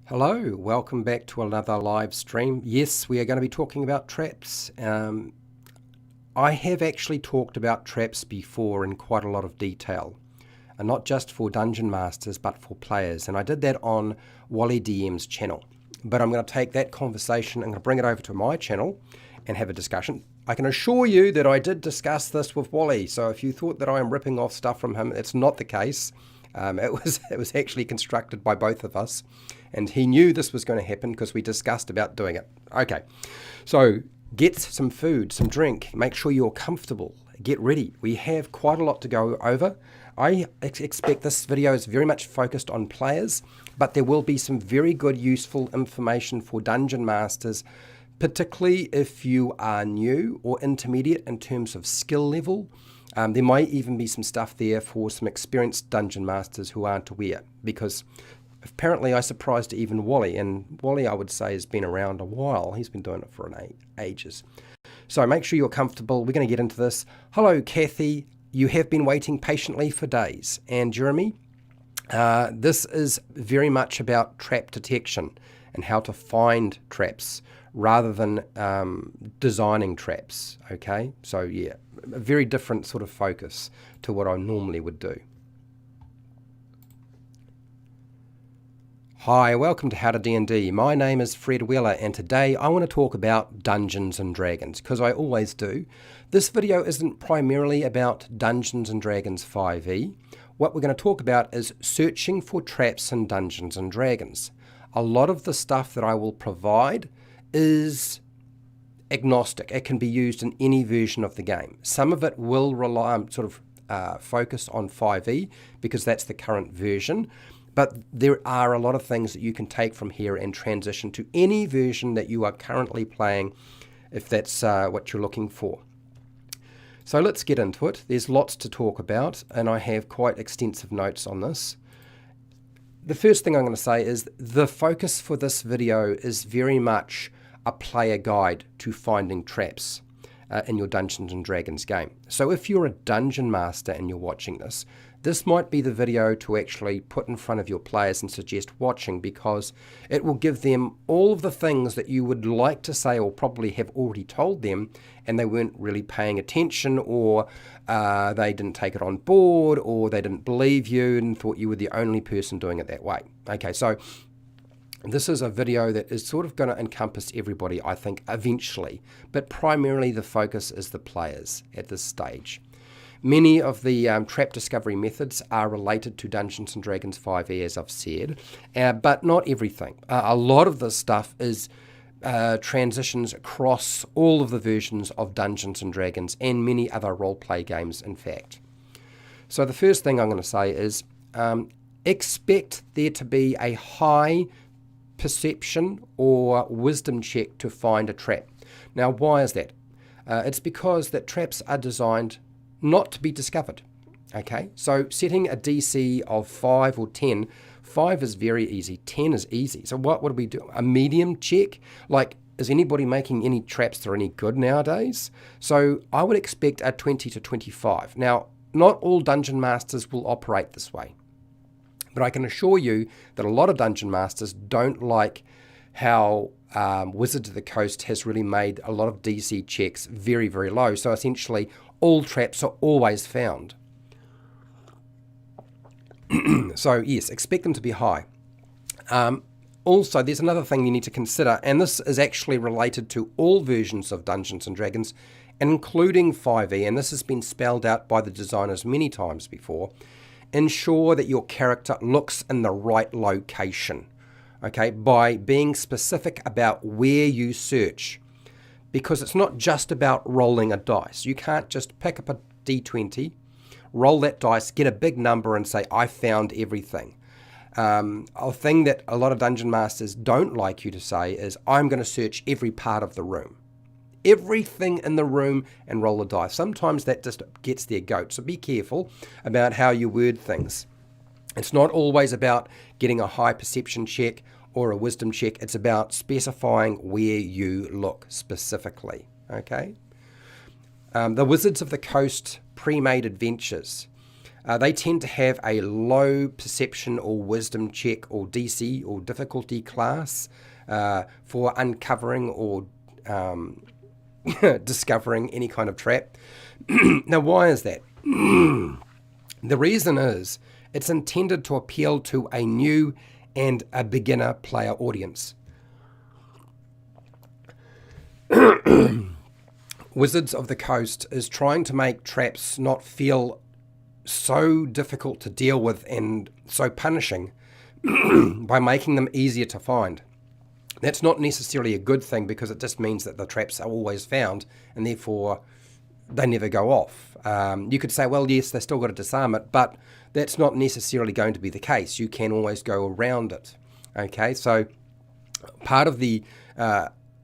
Hello, welcome back to another live stream. Yes, we are going to be talking about traps. I have actually talked about traps before in quite a lot of detail, and not just for Dungeon Masters, but for players. And I did that on Wally DM's channel. But I'm going to take that conversation, I'm going to bring it over to my channel and have a discussion. I can assure you that I did discuss this with Wally, so if you thought that I am ripping off stuff from him, it's not the case. It was actually constructed by both of us, and he knew this was going to happen because we discussed about doing it. Okay, so get some food, some drink, make sure you're comfortable, get ready. We have quite a lot to go over. I expect this video is very much focused on players, but there will be some very good useful information for Dungeon Masters, particularly if you are new or intermediate in terms of skill level. There might even be some stuff there for some experienced Dungeon Masters who aren't aware, because apparently I surprised even Wally, and Wally I would say has been around a while. He's been doing it for ages. So make sure you're comfortable. We're going to get into this. Hello Kathy, you have been waiting patiently for days. And Jeremy, this is very much about trap detection and how to find traps rather than designing traps, okay? So yeah, a very different sort of focus to what I normally would do. Hi, welcome to HowtoDandD. My name is Fred Weller, and today I want to talk about Dungeons and Dragons, because I always do. This video isn't primarily about Dungeons and Dragons 5e. What we're going to talk about is searching for traps in Dungeons and Dragons. A lot of the stuff that I will provide is agnostic. It can be used in any version of the game. Some of it will rely on focus on 5e because that's the current version, but there are a lot of things that you can take from here and transition to any version that you are currently playing if that's what you're looking for. So let's get into it. There's lots to talk about, and I have quite extensive notes on this. The first thing I'm going to say is the focus for this video is very much a player guide to finding traps in your Dungeons and Dragons game. So if you're a Dungeon Master and you're watching this, this might be the video to actually put in front of your players and suggest watching, because it will give them all of the things that you would like to say or probably have already told them and they weren't really paying attention, or they didn't take it on board, or they didn't believe you and thought you were the only person doing it that way. Okay, so this is a video that is sort of going to encompass everybody, I think, eventually, but primarily the focus is the players at this stage. Many of the trap discovery methods are related to Dungeons & Dragons 5e, as I've said, but not everything. A lot of this stuff is transitions across all of the versions of Dungeons & Dragons and many other role-play games, in fact. So the first thing I'm going to say is expect there to be a high perception or wisdom check to find a trap. Now, why is that? It's because that traps are designed not to be discovered. Okay, so setting a DC of 5 or 10, 5 is very easy, 10 is easy. So what do we do? A medium check? Like, is anybody making any traps that are any good nowadays? So I would expect a 20 to 25. Now, not all Dungeon Masters will operate this way, but I can assure you that a lot of Dungeon Masters don't like how Wizards of the Coast has really made a lot of DC checks very, very low. So essentially, all traps are always found. So yes, expect them to be high. Also, there's another thing you need to consider, and this is actually related to all versions of Dungeons & Dragons, including 5e, and this has been spelled out by the designers many times before. Ensure that your character looks in the right location, okay, by being specific about where you search. Because it's not just about rolling a dice. You can't just pick up a d20, roll that dice, get a big number and say, I found everything. A thing that a lot of Dungeon Masters don't like you to say is, I'm going to search every part of the room. Everything in the room and roll a dice. Sometimes that just gets their goat, so be careful about how you word things. It's not always about getting a high perception check or a wisdom check. It's about specifying where you look specifically, okay? The Wizards of the Coast pre-made adventures They tend to have a low perception or wisdom check or DC or difficulty class for uncovering or discovering any kind of trap. Now, why is that? The reason is it's intended to appeal to a new and a beginner player audience. Wizards of the Coast is trying to make traps not feel so difficult to deal with and so punishing by making them easier to find. That's not necessarily a good thing, because it just means that the traps are always found and therefore they never go off. You could say, well, yes, they still got to disarm it, but that's not necessarily going to be the case. You can always go around it. Okay, so part of the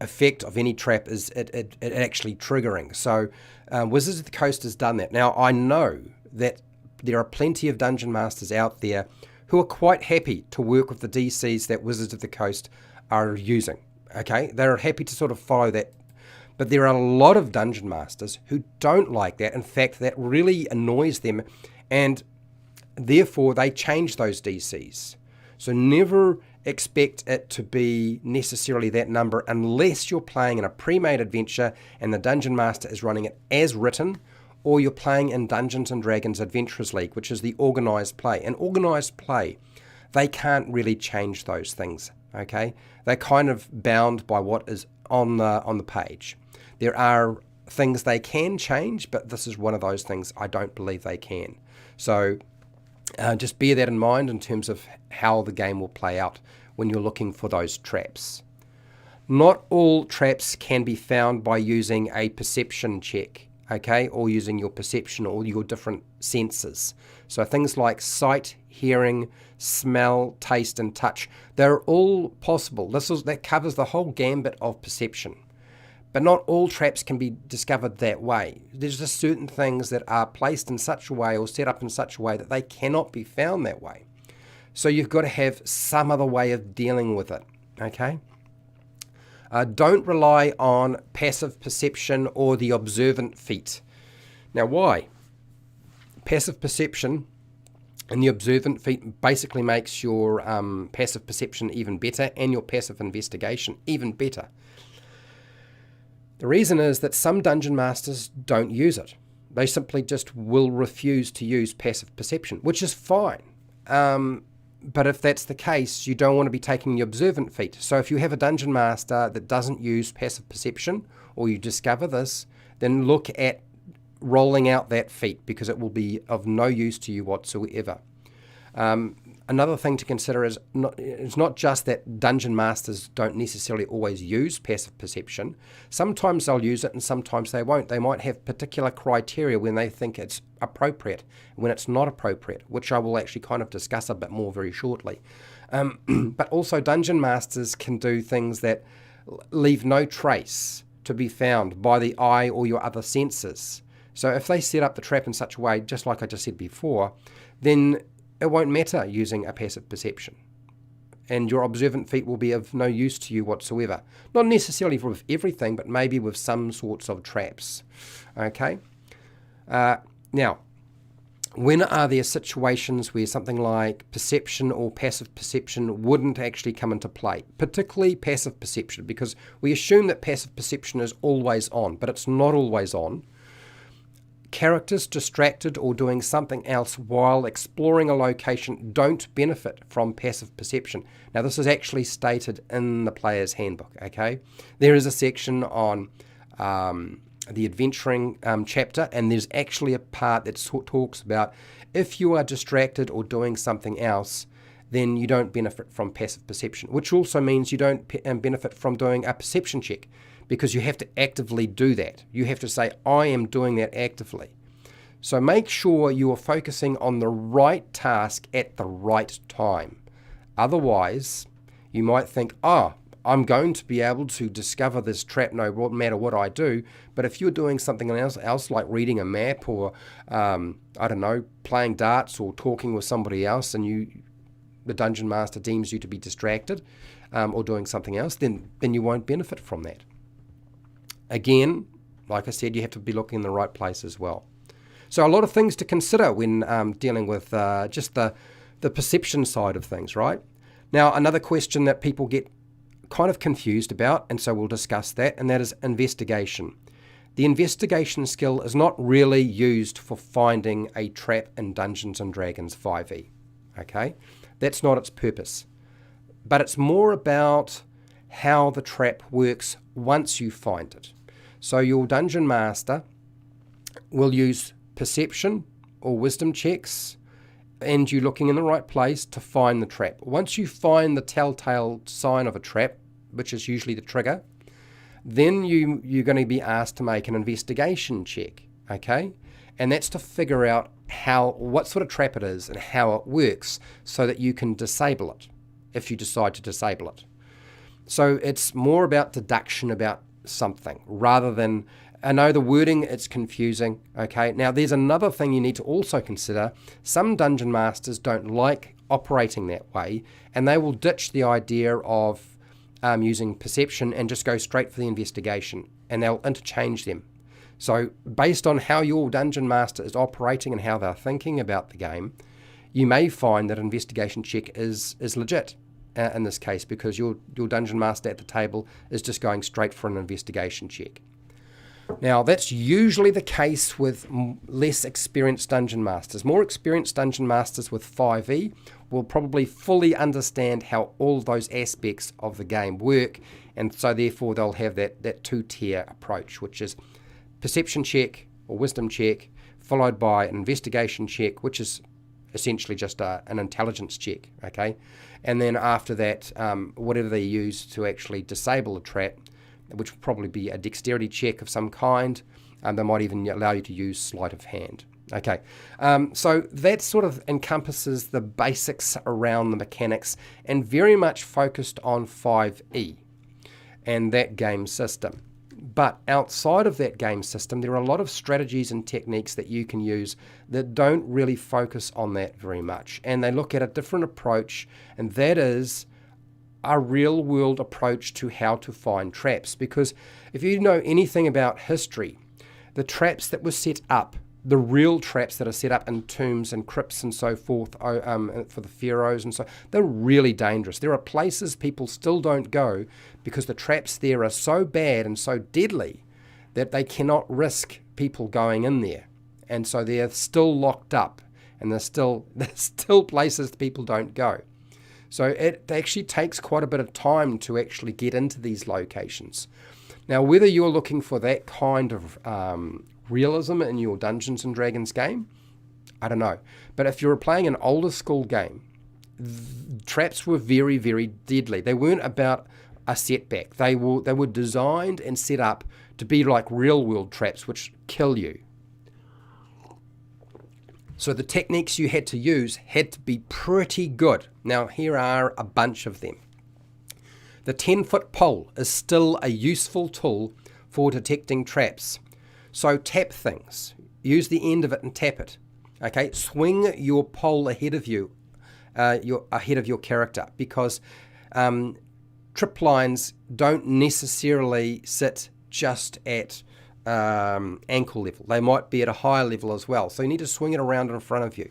effect of any trap is it actually triggering. So Wizards of the Coast has done that. Now, I know that there are plenty of dungeon masters out there who are quite happy to work with the DCs that Wizards of the Coast are using. Okay, they're happy to sort of follow that. But there are a lot of dungeon masters who don't like that. In fact, that really annoys them, and therefore they change those DCs. So never expect it to be necessarily that number unless you're playing in a pre-made adventure and the dungeon master is running it as written, or you're playing in Dungeons & Dragons Adventurers League, which is the organised play. In organised play, they can't really change those things, okay? They're kind of bound by what is on the page. There are things they can change, but this is one of those things I don't believe they can. So just bear that in mind in terms of how the game will play out when you're looking for those traps. Not all traps can be found by using a perception check, okay, or using your perception or your different senses. So things like sight, hearing, smell, taste, and touch, they're all possible. That covers the whole gambit of perception. But not all traps can be discovered that way. There's just certain things that are placed in such a way or set up in such a way that they cannot be found that way. So you've got to have some other way of dealing with it, okay? Don't rely on passive perception or the observant feat. Now, why? Passive perception and the observant feat basically makes your passive perception even better and your passive investigation even better. The reason is that some dungeon masters don't use it. They simply just will refuse to use passive perception, which is fine. But if that's the case, you don't want to be taking the observant feat. So if you have a dungeon master that doesn't use passive perception, or you discover this, then look at rolling out that feat, because it will be of no use to you whatsoever. Another thing to consider is it's not just that dungeon masters don't necessarily always use passive perception. Sometimes they'll use it and sometimes they won't. They might have particular criteria when they think it's appropriate, when it's not appropriate, which I will actually kind of discuss a bit more very shortly. But also dungeon masters can do things that leave no trace to be found by the eye or your other senses. So if they set up the trap in such a way, just like I just said before, then it won't matter using a passive perception. And your observant feat will be of no use to you whatsoever. Not necessarily with everything, but maybe with some sorts of traps. Okay? Now, when are there situations where something like perception or passive perception wouldn't actually come into play? Particularly passive perception, because we assume that passive perception is always on, but it's not always on. Characters distracted or doing something else while exploring a location don't benefit from passive perception. Now, this is actually stated in the player's handbook, okay? There is a section on the adventuring chapter, and there's actually a part that talks about if you are distracted or doing something else, then you don't benefit from passive perception, which also means you don't benefit from doing a perception check, because you have to actively do that. You have to say, I am doing that actively. So make sure you are focusing on the right task at the right time. Otherwise, you might think, I'm going to be able to discover this trap no matter what I do. But if you're doing something else like reading a map or, playing darts or talking with somebody else, and the dungeon master deems you to be distracted or doing something else, then you won't benefit from that. Again, like I said, you have to be looking in the right place as well. So a lot of things to consider when dealing with just the perception side of things, right? Now, another question that people get kind of confused about, and so we'll discuss that, and that is investigation. The investigation skill is not really used for finding a trap in Dungeons & Dragons 5e, okay? That's not its purpose. But it's more about how the trap works once you find it. So your Dungeon Master will use perception or wisdom checks, and you looking in the right place to find the trap. Once you find the telltale sign of a trap, which is usually the trigger, then you're going to be asked to make an investigation check, okay? And that's to figure out what sort of trap it is and how it works so that you can disable it if you decide to disable it. So it's more about deduction about something rather than, I know the wording, it's confusing, okay? Now there's another thing you need to also consider. Some Dungeon Masters don't like operating that way, and they will ditch the idea of using perception and just go straight for the investigation, and they'll interchange them. So based on how your Dungeon Master is operating and how they're thinking about the game, you may find that investigation check is legit in this case, because your Dungeon Master at the table is just going straight for an investigation check. Now, that's usually the case with less experienced Dungeon Masters. More experienced Dungeon Masters with 5e will probably fully understand how all those aspects of the game work, and so therefore they'll have that two-tier approach, which is perception check or wisdom check, followed by an investigation check, which is essentially just an intelligence check, okay? And then after that, whatever they use to actually disable a trap, which will probably be a dexterity check of some kind, and they might even allow you to use sleight of hand. Okay, so that sort of encompasses the basics around the mechanics and very much focused on 5e and that game system. But outside of that game system, there are a lot of strategies and techniques that you can use that don't really focus on that very much. And they look at a different approach, and that is a real-world approach to how to find traps. Because if you know anything about history, the traps that were set up, the real traps that are set up in tombs and crypts and so forth for the pharaohs and so, they're really dangerous. There are places people still don't go because the traps there are so bad and so deadly that they cannot risk people going in there. And so they're still locked up, and there's still places people don't go. So it actually takes quite a bit of time to actually get into these locations. Now, whether you're looking for that kind of realism in your Dungeons and Dragons game, I don't know. But if you're playing an older school game, traps were very, very deadly. They weren't about a setback. They were designed and set up to be like real world traps, which kill you. So the techniques you had to use had to be pretty good. Now, here are a bunch of them. The 10-foot pole is still a useful tool for detecting traps. So tap things. Use the end of it and tap it. Okay, swing your pole ahead of you, ahead of your character, because trip lines don't necessarily sit just at ankle level. They might be at a higher level as well. So you need to swing it around in front of you.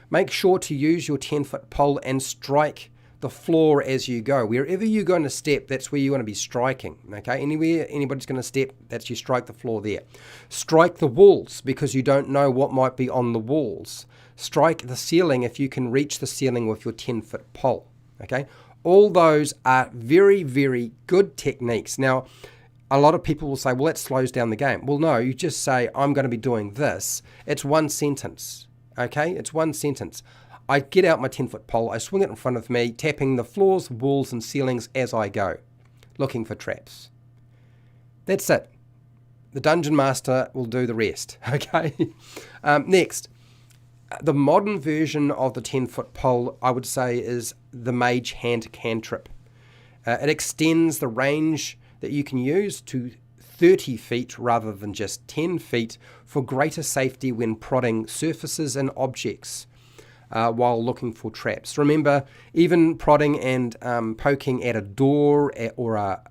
Make sure to use your 10-foot pole and strike the floor as you go. Wherever you're going to step, that's where you want to be striking. Okay, anywhere anybody's going to step, that's you strike the floor there. Strike the walls, because you don't know what might be on the walls. Strike the ceiling if you can reach the ceiling with your 10-foot pole. Okay, all those are very, very good techniques. Now, a lot of people will say, well, that slows down the game. Well, no, you just say, I'm going to be doing this. It's one sentence. Okay, it's one sentence. I get out my 10-foot pole, I swing it in front of me, tapping the floors, walls, and ceilings as I go, looking for traps. That's it. The Dungeon Master will do the rest, okay? Next, the modern version of the 10-foot pole, I would say, is the Mage Hand cantrip. It extends the range that you can use to 30 feet rather than just 10 feet for greater safety when prodding surfaces and objects while looking for traps. Remember, even prodding and poking at a door or a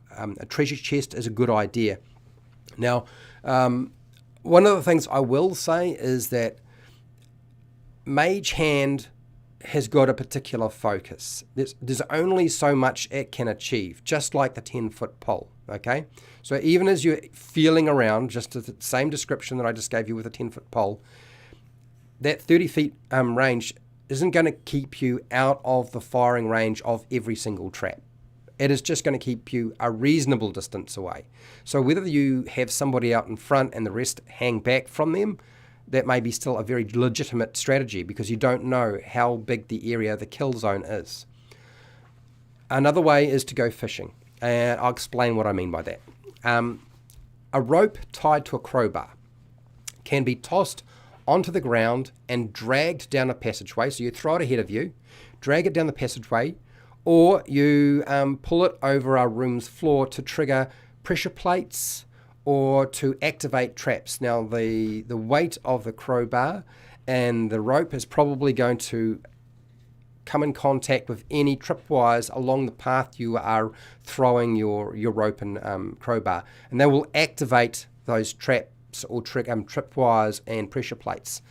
treasure chest is a good idea. Now, One of the things I will say is that Mage Hand has got a particular focus. There's only so much it can achieve, just like the 10-foot pole, okay? So even as you're feeling around, just the same description that I just gave you with a 10-foot pole, that 30 feet range isn't going to keep you out of the firing range of every single trap. It is just going to keep you a reasonable distance away. So whether you have somebody out in front and the rest hang back from them, that may be still a very legitimate strategy because you don't know how big the area, the kill zone is. Another way is to go fishing, and I'll explain what I mean by that. A rope tied to a crowbar can be tossed onto the ground and dragged down a passageway. So you throw it ahead of you, drag it down the passageway, or you pull it over our room's floor to trigger pressure plates or to activate traps. Now the weight of the crowbar and the rope is probably going to come in contact with any tripwires along the path you are throwing your rope and crowbar, and they will activate those traps or tripwires and pressure plates.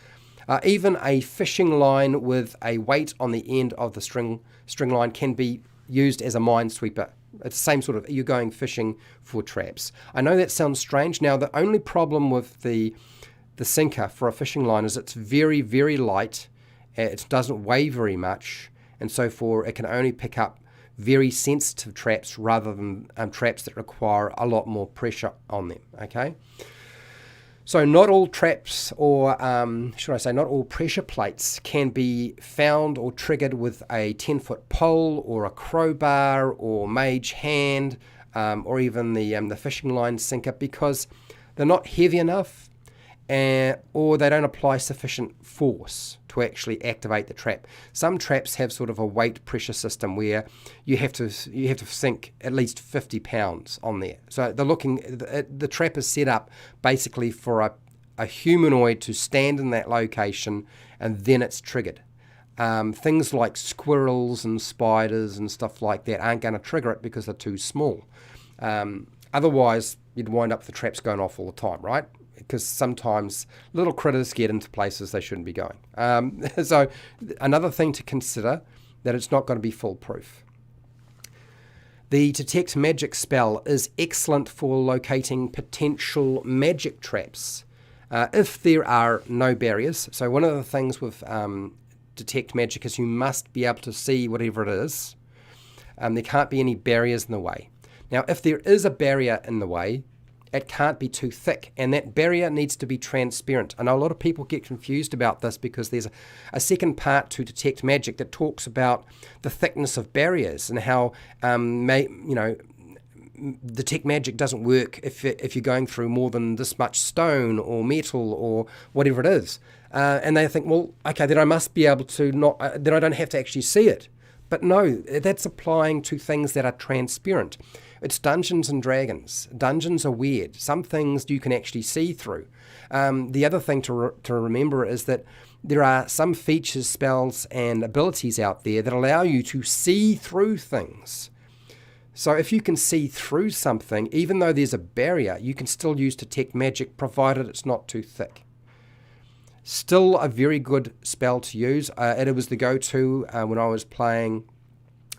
Even a fishing line with a weight on the end of the string line can be used as a minesweeper. It's the same sort of, you're going fishing for traps. I know that sounds strange. Now, the only problem with the sinker for a fishing line is it's very, very light. It doesn't weigh very much, and so it can only pick up very sensitive traps rather than traps that require a lot more pressure on them, okay? So not all traps, or should I say not all pressure plates, can be found or triggered with a 10-foot pole or a crowbar or Mage Hand or even the fishing line sinker, because they're not heavy enough or they don't apply sufficient force to actually activate the trap. Some traps have sort of a weight pressure system where you have to sink at least 50 pounds on there. So the trap is set up basically for a humanoid to stand in that location, and then it's triggered. Things like squirrels and spiders and stuff like that aren't going to trigger it because they're too small. Otherwise, you'd wind up with the traps going off all the time, right? Because sometimes little critters get into places they shouldn't be going. So another thing to consider, that it's not going to be foolproof. The Detect Magic spell is excellent for locating potential magic traps if there are no barriers. So one of the things with Detect Magic is you must be able to see whatever it is. There can't be any barriers in the way. Now, if there is a barrier in the way, it can't be too thick, and that barrier needs to be transparent. I know a lot of people get confused about this because there's a second part to Detect Magic that talks about the thickness of barriers and how Detect Magic doesn't work if you're going through more than this much stone or metal or whatever it is. And they think, well, okay, then I must be able to then I don't have to actually see it. But no, that's applying to things that are transparent. It's Dungeons and Dragons. Dungeons are weird. Some things you can actually see through. The other thing to remember is that there are some features, spells, and abilities out there that allow you to see through things. So if you can see through something, even though there's a barrier, you can still use Detect Magic, provided it's not too thick. Still a very good spell to use. It was the go-to when I was playing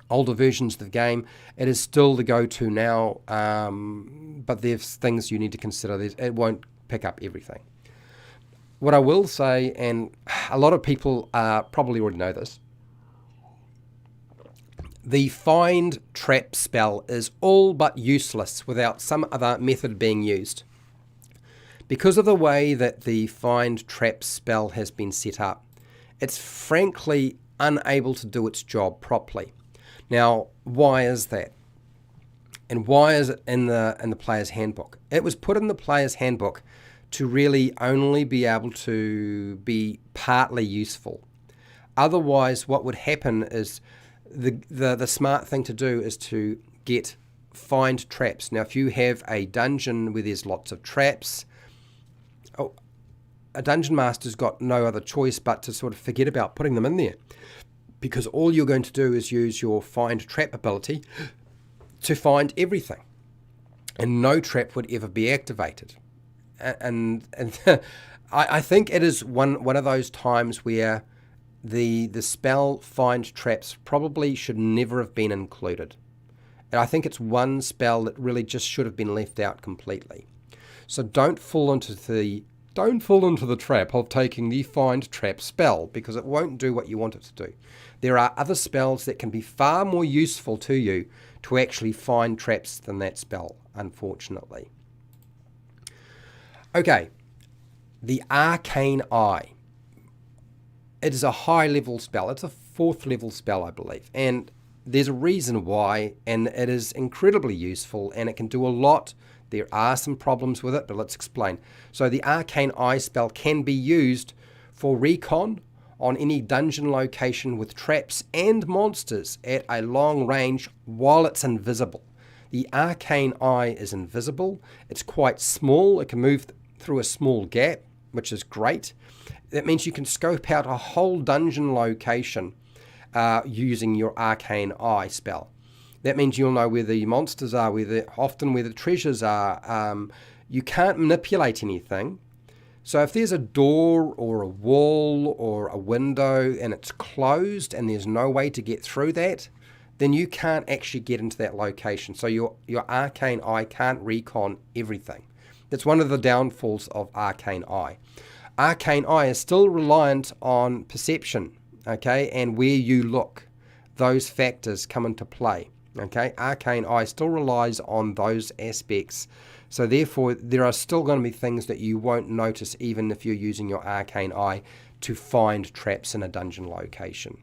older versions of the game. It is still the go-to now, but there's things you need to consider. It won't pick up everything. What I will say, and a lot of people probably already know this, the Find Trap spell is all but useless without some other method being used. Because of the way that the Find Trap spell has been set up, it's frankly unable to do its job properly. Now, why is that? And why is it in the player's handbook? It was put in the player's handbook to really only be able to be partly useful. Otherwise, what would happen is the smart thing to do is to find traps. Now, if you have a dungeon where there's lots of traps, a dungeon master's got no other choice but to sort of forget about putting them in there, because all you're going to do is use your Find Trap ability to find everything, and no trap would ever be activated. and I think it is one of those times where the spell find traps probably should never have been included. And I think it's one spell that really just should have been left out completely. So don't fall into the trap of taking the find trap spell, because it won't do what you want it to do. There are other spells that can be far more useful to you to actually find traps than that spell, unfortunately. Okay, the Arcane Eye. It is a high level spell. It's a 4th level spell, I believe. And there's a reason why, and it is incredibly useful, and it can do a lot. There are some problems with it, but let's explain. So the Arcane Eye spell can be used for recon on any dungeon location with traps and monsters at a long range while it's invisible. The Arcane Eye is invisible. It's quite small. It can move through a small gap, which is great. That means you can scope out a whole dungeon location using your Arcane Eye spell. That means you'll know where the monsters are, often where the treasures are. You can't manipulate anything. So if there's a door or a wall or a window and it's closed and there's no way to get through that, then you can't actually get into that location. So your Arcane Eye can't recon everything. That's one of the downfalls of Arcane Eye. Arcane Eye is still reliant on perception, okay, and where you look. Those factors come into play, okay. Arcane Eye still relies on those aspects. So therefore, there are still going to be things that you won't notice even if you're using your Arcane Eye to find traps in a dungeon location.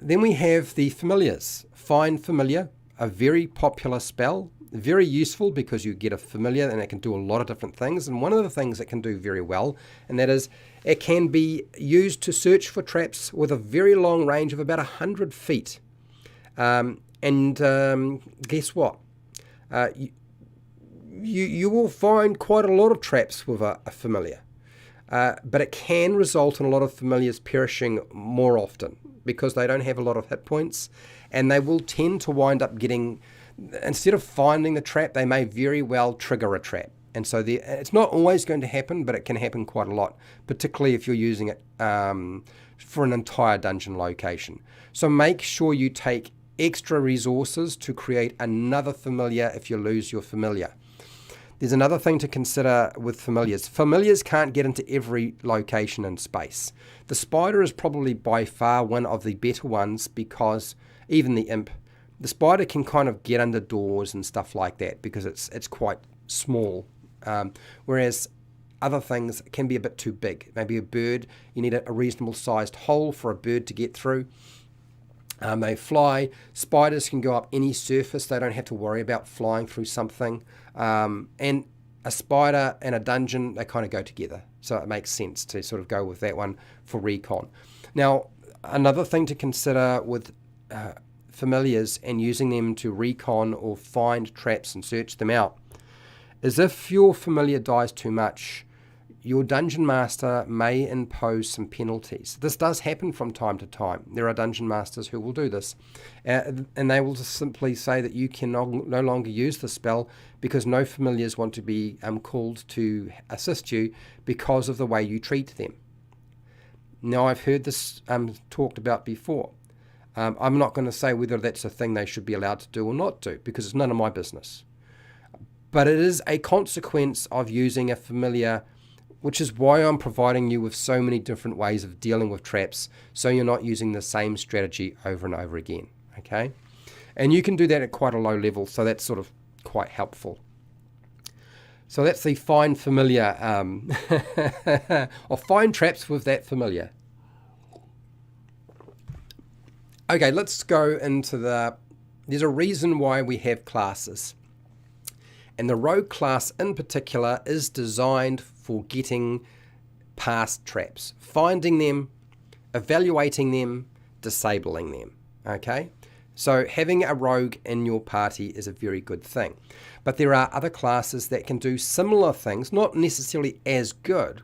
Then we have the Familiars. Find Familiar, a very popular spell. Very useful because you get a familiar and it can do a lot of different things. And one of the things it can do very well, and that is it can be used to search for traps with a very long range of about 100 feet. Guess what? You will find quite a lot of traps with a familiar. But it can result in a lot of familiars perishing more often because they don't have a lot of hit points, and they will tend to wind up getting... Instead of finding the trap, they may very well trigger a trap. And so it's not always going to happen, but it can happen quite a lot, particularly if you're using it for an entire dungeon location. So make sure you take extra resources to create another familiar if you lose your familiar. There's another thing to consider with familiars. Familiars can't get into every location in space. The spider is probably by far one of the better ones because even the imp, the spider can kind of get under doors and stuff like that because it's quite small. Whereas other things can be a bit too big. Maybe a bird, you need a reasonable sized hole for a bird to get through. They fly. Spiders can go up any surface. They don't have to worry about flying through something. And a spider and a dungeon, they kind of go together. So it makes sense to sort of go with that one for recon. Now, another thing to consider with familiars and using them to recon or find traps and search them out is if your familiar dies too much, your dungeon master may impose some penalties. This does happen from time to time. There are dungeon masters who will do this, and they will just simply say that you can no longer use the spell because no familiars want to be called to assist you because of the way you treat them. Now, I've heard this talked about before. I'm not going to say whether that's a thing they should be allowed to do or not do, because it's none of my business. But it is a consequence of using a familiar, which is why I'm providing you with so many different ways of dealing with traps, so you're not using the same strategy over and over again, okay? And you can do that at quite a low level, so that's sort of quite helpful. So that's the find familiar, or find traps with that familiar. Okay, let's go into there's a reason why we have classes. And the rogue class in particular is designed for getting past traps, finding them, evaluating them, disabling them, okay? So having a rogue in your party is a very good thing. But there are other classes that can do similar things, not necessarily as good,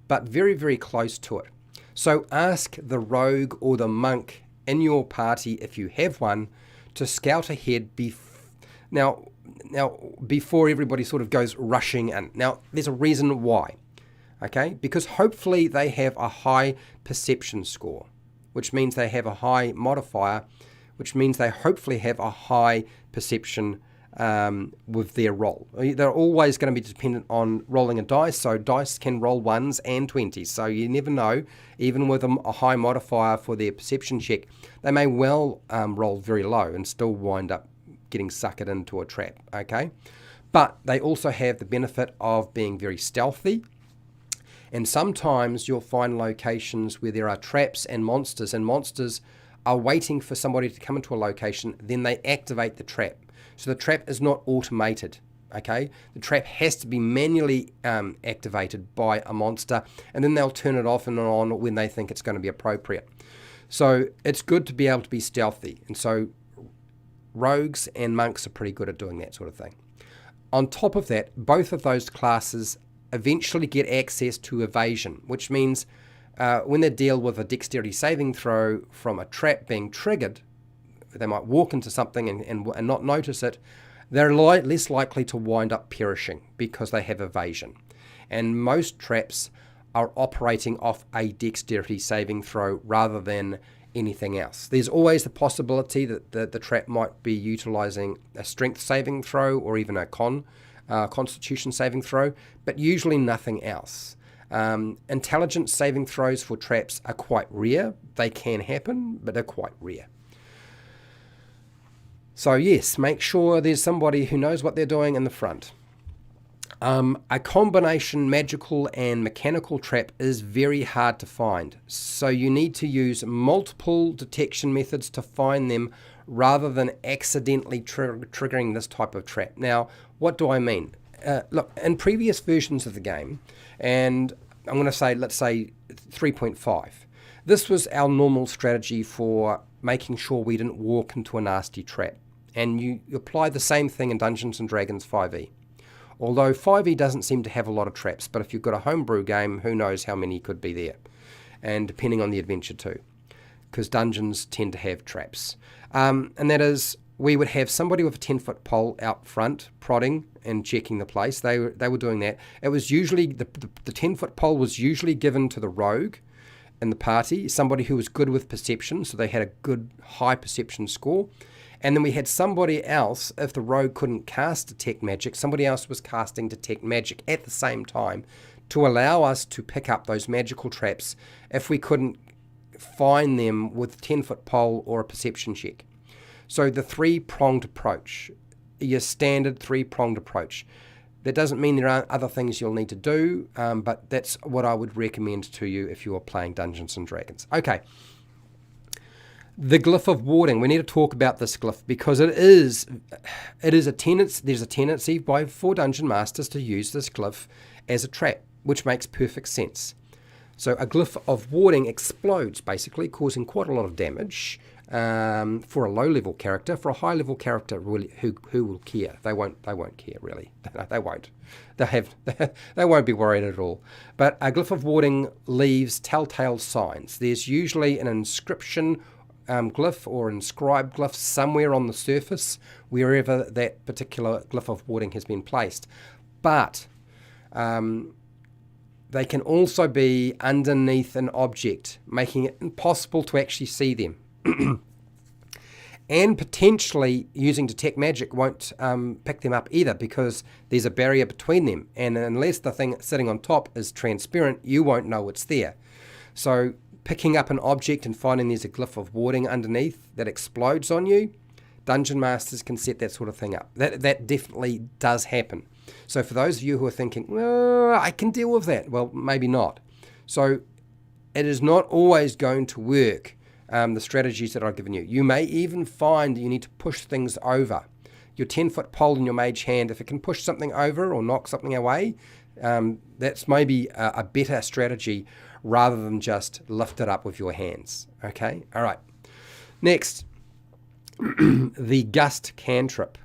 but very, very close to it. So ask the rogue or the monk in your party, if you have one, to scout ahead Now, before everybody sort of goes rushing in. Now, there's a reason why, okay? Because hopefully they have a high perception score, which means they have a high modifier, which means they hopefully have a high perception with their roll. They're always going to be dependent on rolling a dice, so dice can roll 1s and 20s, so you never know. Even with a high modifier for their perception check, they may well roll very low and still wind up getting suckered into a trap, okay? But they also have the benefit of being very stealthy, and sometimes you'll find locations where there are traps and monsters are waiting for somebody to come into a location, then they activate the trap. So the trap is not automated, okay? The trap has to be manually activated by a monster, and then they'll turn it off and on when they think it's going to be appropriate. So it's good to be able to be stealthy, and so rogues and monks are pretty good at doing that sort of thing. On top of that, both of those classes eventually get access to evasion, which means when they deal with a dexterity saving throw from a trap being triggered, they might walk into something and not notice it. They're less likely to wind up perishing because they have evasion. And most traps are operating off a dexterity saving throw rather than anything else. There's always the possibility that the trap might be utilizing a strength saving throw or even a constitution saving throw, but usually nothing else. Intelligence saving throws for traps are quite rare. They can happen, but they're quite rare. So yes, make sure there's somebody who knows what they're doing in the front. A combination magical and mechanical trap is very hard to find, so you need to use multiple detection methods to find them rather than accidentally triggering this type of trap. Now, what do I mean? Look, in previous versions of the game, and I'm going to say, let's say 3.5, this was our normal strategy for making sure we didn't walk into a nasty trap. And you apply the same thing in Dungeons & Dragons 5e. Although 5e doesn't seem to have a lot of traps, but if you've got a homebrew game, who knows how many could be there. And depending on the adventure too, because dungeons tend to have traps. And that is, we would have somebody with a 10-foot pole out front, prodding and checking the place. They were doing that. It was usually, the 10-foot pole was usually given to the rogue in the party, somebody who was good with perception, so they had a good high perception score. And then we had somebody else, if the rogue couldn't cast Detect Magic, somebody else was casting Detect Magic at the same time to allow us to pick up those magical traps if we couldn't find them with a 10-foot pole or a perception check. So the three-pronged approach, your standard three-pronged approach. That doesn't mean there aren't other things you'll need to do, but that's what I would recommend to you if you are playing Dungeons & Dragons. Okay. The glyph of warding. We need to talk about this glyph because it is a tendency. There's a tendency for dungeon masters to use this glyph as a trap, which makes perfect sense. So a glyph of warding explodes, basically causing quite a lot of damage for a low-level character. For a high-level character, really, who will care? They won't care really. They won't. They won't be worried at all. But a glyph of warding leaves telltale signs. There's usually an inscription glyph or inscribed glyph somewhere on the surface wherever that particular glyph of warding has been placed. But they can also be underneath an object, making it impossible to actually see them. And potentially using Detect Magic won't pick them up either because there's a barrier between them. And unless the thing sitting on top is transparent, you won't know it's there. So picking up an object and finding there's a glyph of warding underneath that explodes on you, dungeon masters can set that sort of thing up. That definitely does happen. So for those of you who are thinking, well, I can deal with that, well, maybe not. So it is not always going to work, the strategies that I've given you. You may even find that you need to push things over. Your 10-foot pole in your mage hand, if it can push something over or knock something away, that's maybe a better strategy rather than just lift it up with your hands. Okay? All right. Next, the Gust cantrip.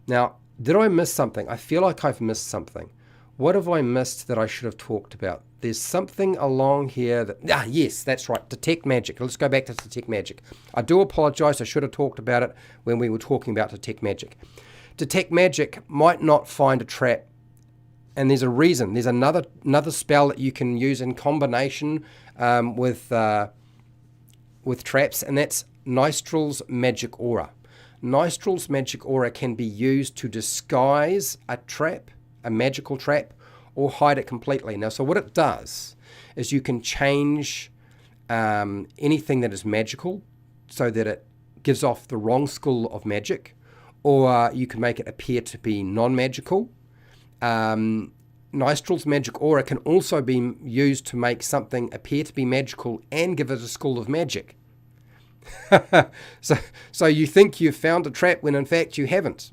Now, did I miss something? I feel like I've missed something. What have I missed that I should have talked about? There's something along here that... yes, that's right. Detect Magic. Let's go back to Detect Magic. I do apologize. I should have talked about it when we were talking about Detect Magic. Detect Magic might not find a trap, and there's a reason. There's another spell that you can use in combination with traps, and that's Nistral's Magic Aura. Nistral's Magic Aura can be used to disguise a trap, a magical trap, or hide it completely. Now, so what it does is you can change anything that is magical so that it gives off the wrong school of magic, or you can make it appear to be non-magical. Nistral's Magic Aura can also be used to make something appear to be magical and give it a school of magic. so you think you've found a trap when in fact you haven't.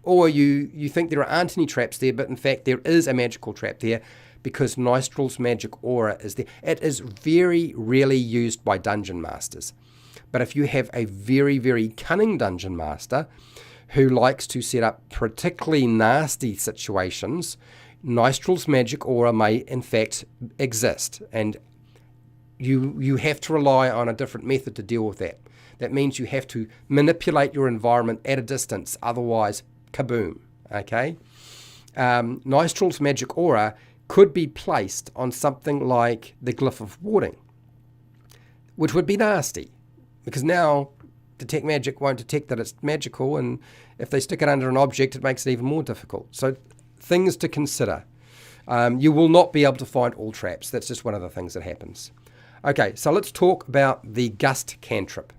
Or you think there aren't any traps there, but in fact there is a magical trap there because Nistral's Magic Aura is there. It is very rarely used by dungeon masters. But if you have a very, very cunning dungeon master who likes to set up particularly nasty situations, Nistral's Magic Aura may in fact exist, and you have to rely on a different method to deal with that. That means you have to manipulate your environment at a distance, otherwise kaboom, okay? Nistral's Magic Aura could be placed on something like the Glyph of Warding, which would be nasty, because now Detect Magic won't detect that it's magical, and if they stick it under an object, it makes it even more difficult. So things to consider. You will not be able to find all traps. That's just one of the things that happens. Okay, so let's talk about the Gust cantrip.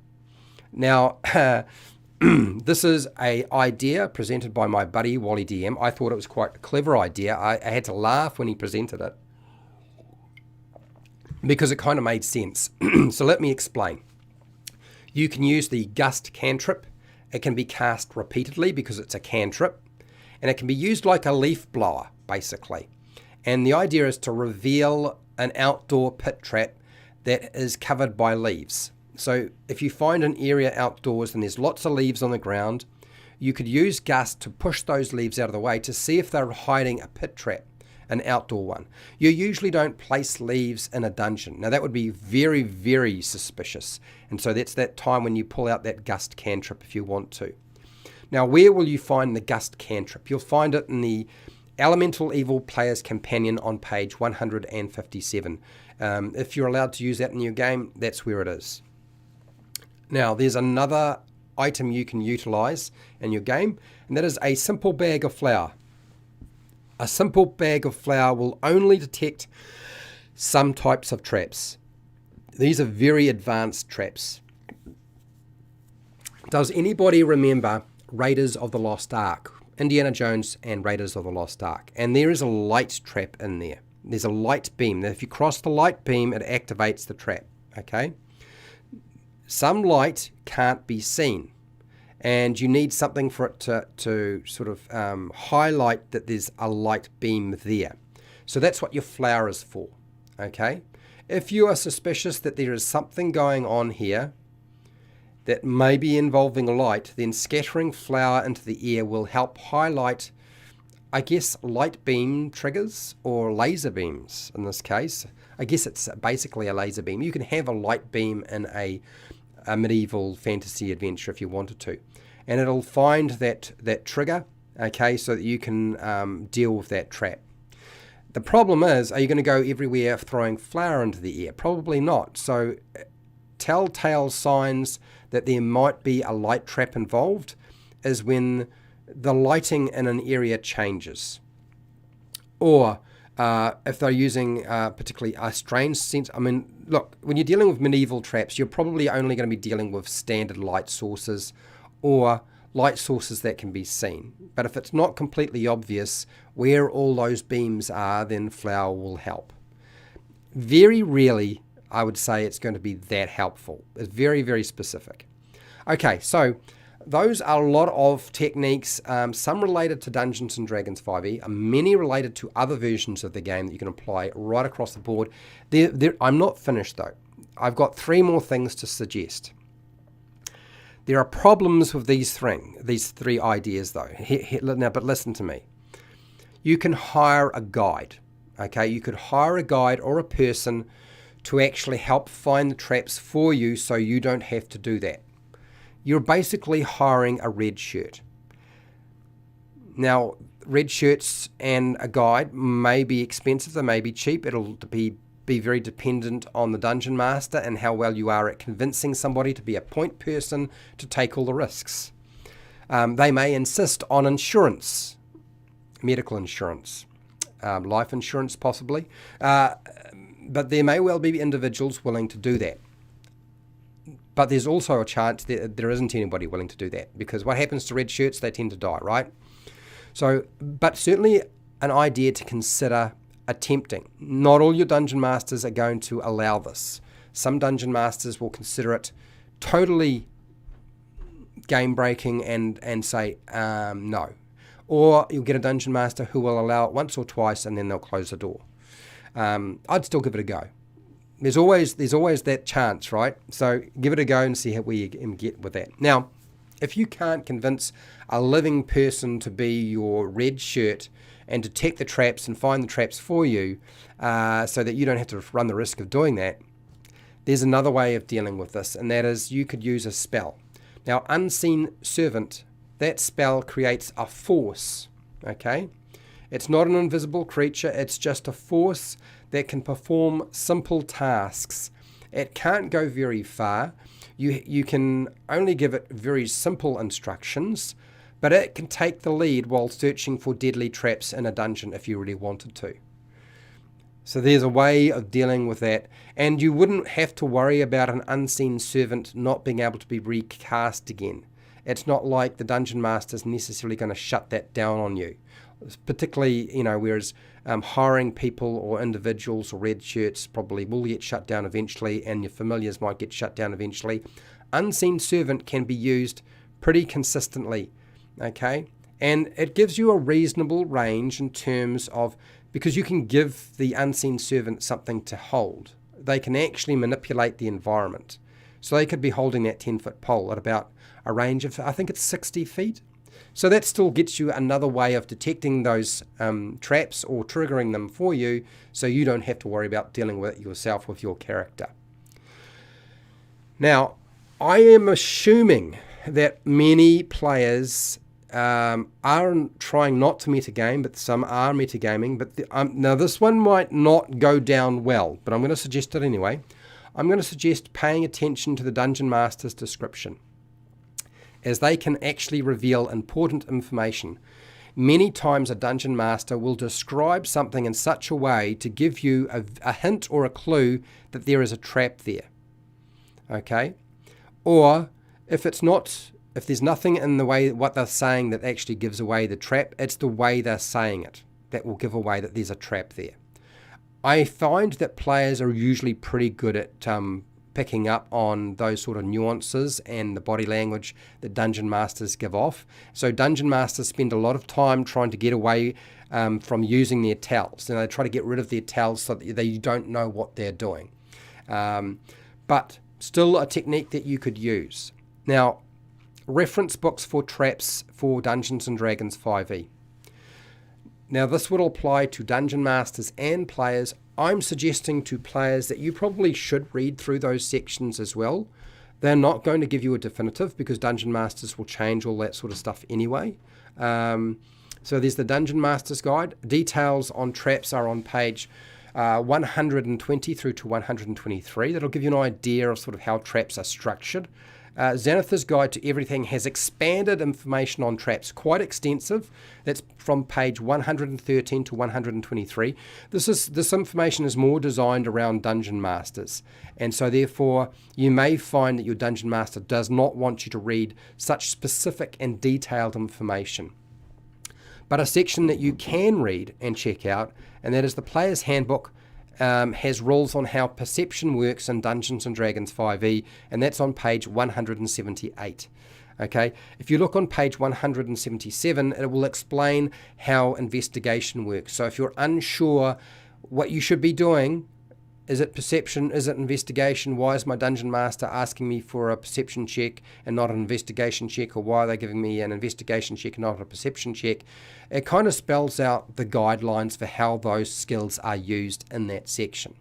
Now, this is an idea presented by my buddy Wally DM. I thought it was quite a clever idea. I had to laugh when he presented it because it kind of made sense. So let me explain. You can use the Gust cantrip. It can be cast repeatedly because it's a cantrip, and it can be used like a leaf blower, basically. And the idea is to reveal an outdoor pit trap that is covered by leaves. So if you find an area outdoors and there's lots of leaves on the ground, you could use Gust to push those leaves out of the way to see if they're hiding a pit trap, an outdoor one. You usually don't place leaves in a dungeon. Now that would be very, very suspicious. And so that's that time when you pull out that Gust cantrip if you want to. Now where will you find the Gust cantrip? You'll find it in the Elemental Evil Player's Companion on page 157. If you're allowed to use that in your game, that's where it is. Now there's another item you can utilize in your game, and that is a simple bag of flour. A simple bag of flour will only detect some types of traps. These are very advanced traps. Does anybody remember Raiders of the Lost Ark? Indiana Jones and Raiders of the Lost Ark. And there is a light trap in there. There's a light beam. Now, if you cross the light beam, it activates the trap. Okay? Some light can't be seen, and you need something for it to sort of highlight that there's a light beam there. So that's what your flour is for. Okay? If you are suspicious that there is something going on here that may be involving light, then scattering flour into the air will help highlight, I guess, light beam triggers or laser beams in this case. I guess it's basically a laser beam. You can have a light beam in a medieval fantasy adventure if you wanted to. And it'll find that trigger, okay, so that you can deal with that trap. The problem is, are you going to go everywhere throwing flour into the air? Probably not. So telltale signs that there might be a light trap involved is when the lighting in an area changes. Or if they're using particularly a strange sense. I mean, look, when you're dealing with medieval traps, you're probably only going to be dealing with standard light sources or light sources that can be seen. But if it's not completely obvious where all those beams are, then flour will help. Very rarely, I would say it's going to be that helpful. It's very, very specific. Okay, so those are a lot of techniques, some related to Dungeons & Dragons 5e, many related to other versions of the game that you can apply right across the board. I'm not finished though. I've got 3 more things to suggest. There are problems with these 3 ideas though. Now, but listen to me. You can hire a guide, okay? You could hire a guide or a person to actually help find the traps for you so you don't have to do that. You're basically hiring a red shirt. Now, red shirts and a guide may be expensive, they may be cheap. It'll be very dependent on the dungeon master and how well you are at convincing somebody to be a point person to take all the risks. They may insist on insurance, medical insurance, life insurance possibly, but there may well be individuals willing to do that. But there's also a chance that there isn't anybody willing to do that, because what happens to red shirts? They tend to die, right? So, but certainly an idea to consider attempting. Not all your dungeon masters are going to allow this. Some dungeon masters will consider it totally game breaking and say no. Or you'll get a dungeon master who will allow it once or twice and then they'll close the door. I'd still give it a go. There's always that chance, right? So give it a go and see where you can get with that. Now, if you can't convince a living person to be your red shirt and detect the traps and find the traps for you, so that you don't have to run the risk of doing that, there's another way of dealing with this, and that is you could use a spell. Now, Unseen Servant, that spell creates a force, okay? It's not an invisible creature, it's just a force that can perform simple tasks. It can't go very far. You can only give it very simple instructions, but it can take the lead while searching for deadly traps in a dungeon if you really wanted to. So there's a way of dealing with that, and you wouldn't have to worry about an unseen servant not being able to be recast again. It's not like the dungeon master's necessarily going to shut that down on you. Particularly, whereas hiring people or individuals or red shirts probably will get shut down eventually, and your familiars might get shut down eventually. Unseen Servant can be used pretty consistently, okay? And it gives you a reasonable range in terms of, because you can give the Unseen Servant something to hold. They can actually manipulate the environment. So they could be holding that 10-foot pole at about a range of, I think it's 60 feet. So that still gets you another way of detecting those traps or triggering them for you, so you don't have to worry about dealing with it yourself with your character. Now, I am assuming that many players are trying not to metagame, but some are metagaming. But now this one might not go down well, but I'm going to suggest it anyway. I'm going to suggest paying attention to the Dungeon Master's description, as they can actually reveal important information. Many times a Dungeon Master will describe something in such a way to give you a hint or a clue that there is a trap there. Okay? Or if there's nothing in the way what they're saying that actually gives away the trap, it's the way they're saying it that will give away that there's a trap there. I find that players are usually pretty good at picking up on those sort of nuances and the body language that Dungeon Masters give off. So Dungeon Masters spend a lot of time trying to get away from using their tells. And they try to get rid of their tells so that they don't know what they're doing. But still a technique that you could use. Now, reference books for traps for Dungeons & Dragons 5e. Now, this would apply to Dungeon Masters and players. I'm suggesting to players that you probably should read through those sections as well. They're not going to give you a definitive, because Dungeon Masters will change all that sort of stuff anyway. So there's the Dungeon Master's Guide. Details on traps are on page 120 through to 123. That'll give you an idea of sort of how traps are structured. Xanathar's Guide to Everything has expanded information on traps, quite extensive. That's from page 113 to 123. This information is more designed around Dungeon Masters, and so therefore you may find that your Dungeon Master does not want you to read such specific and detailed information. But a section that you can read and check out, and that is the Player's Handbook, has rules on how perception works in Dungeons & Dragons 5e, and that's on page 178. Okay, if you look on page 177, it will explain how investigation works. So if you're unsure what you should be doing, is it perception, is it investigation, why is my Dungeon Master asking me for a perception check and not an investigation check, or why are they giving me an investigation check and not a perception check, it kind of spells out the guidelines for how those skills are used in that section.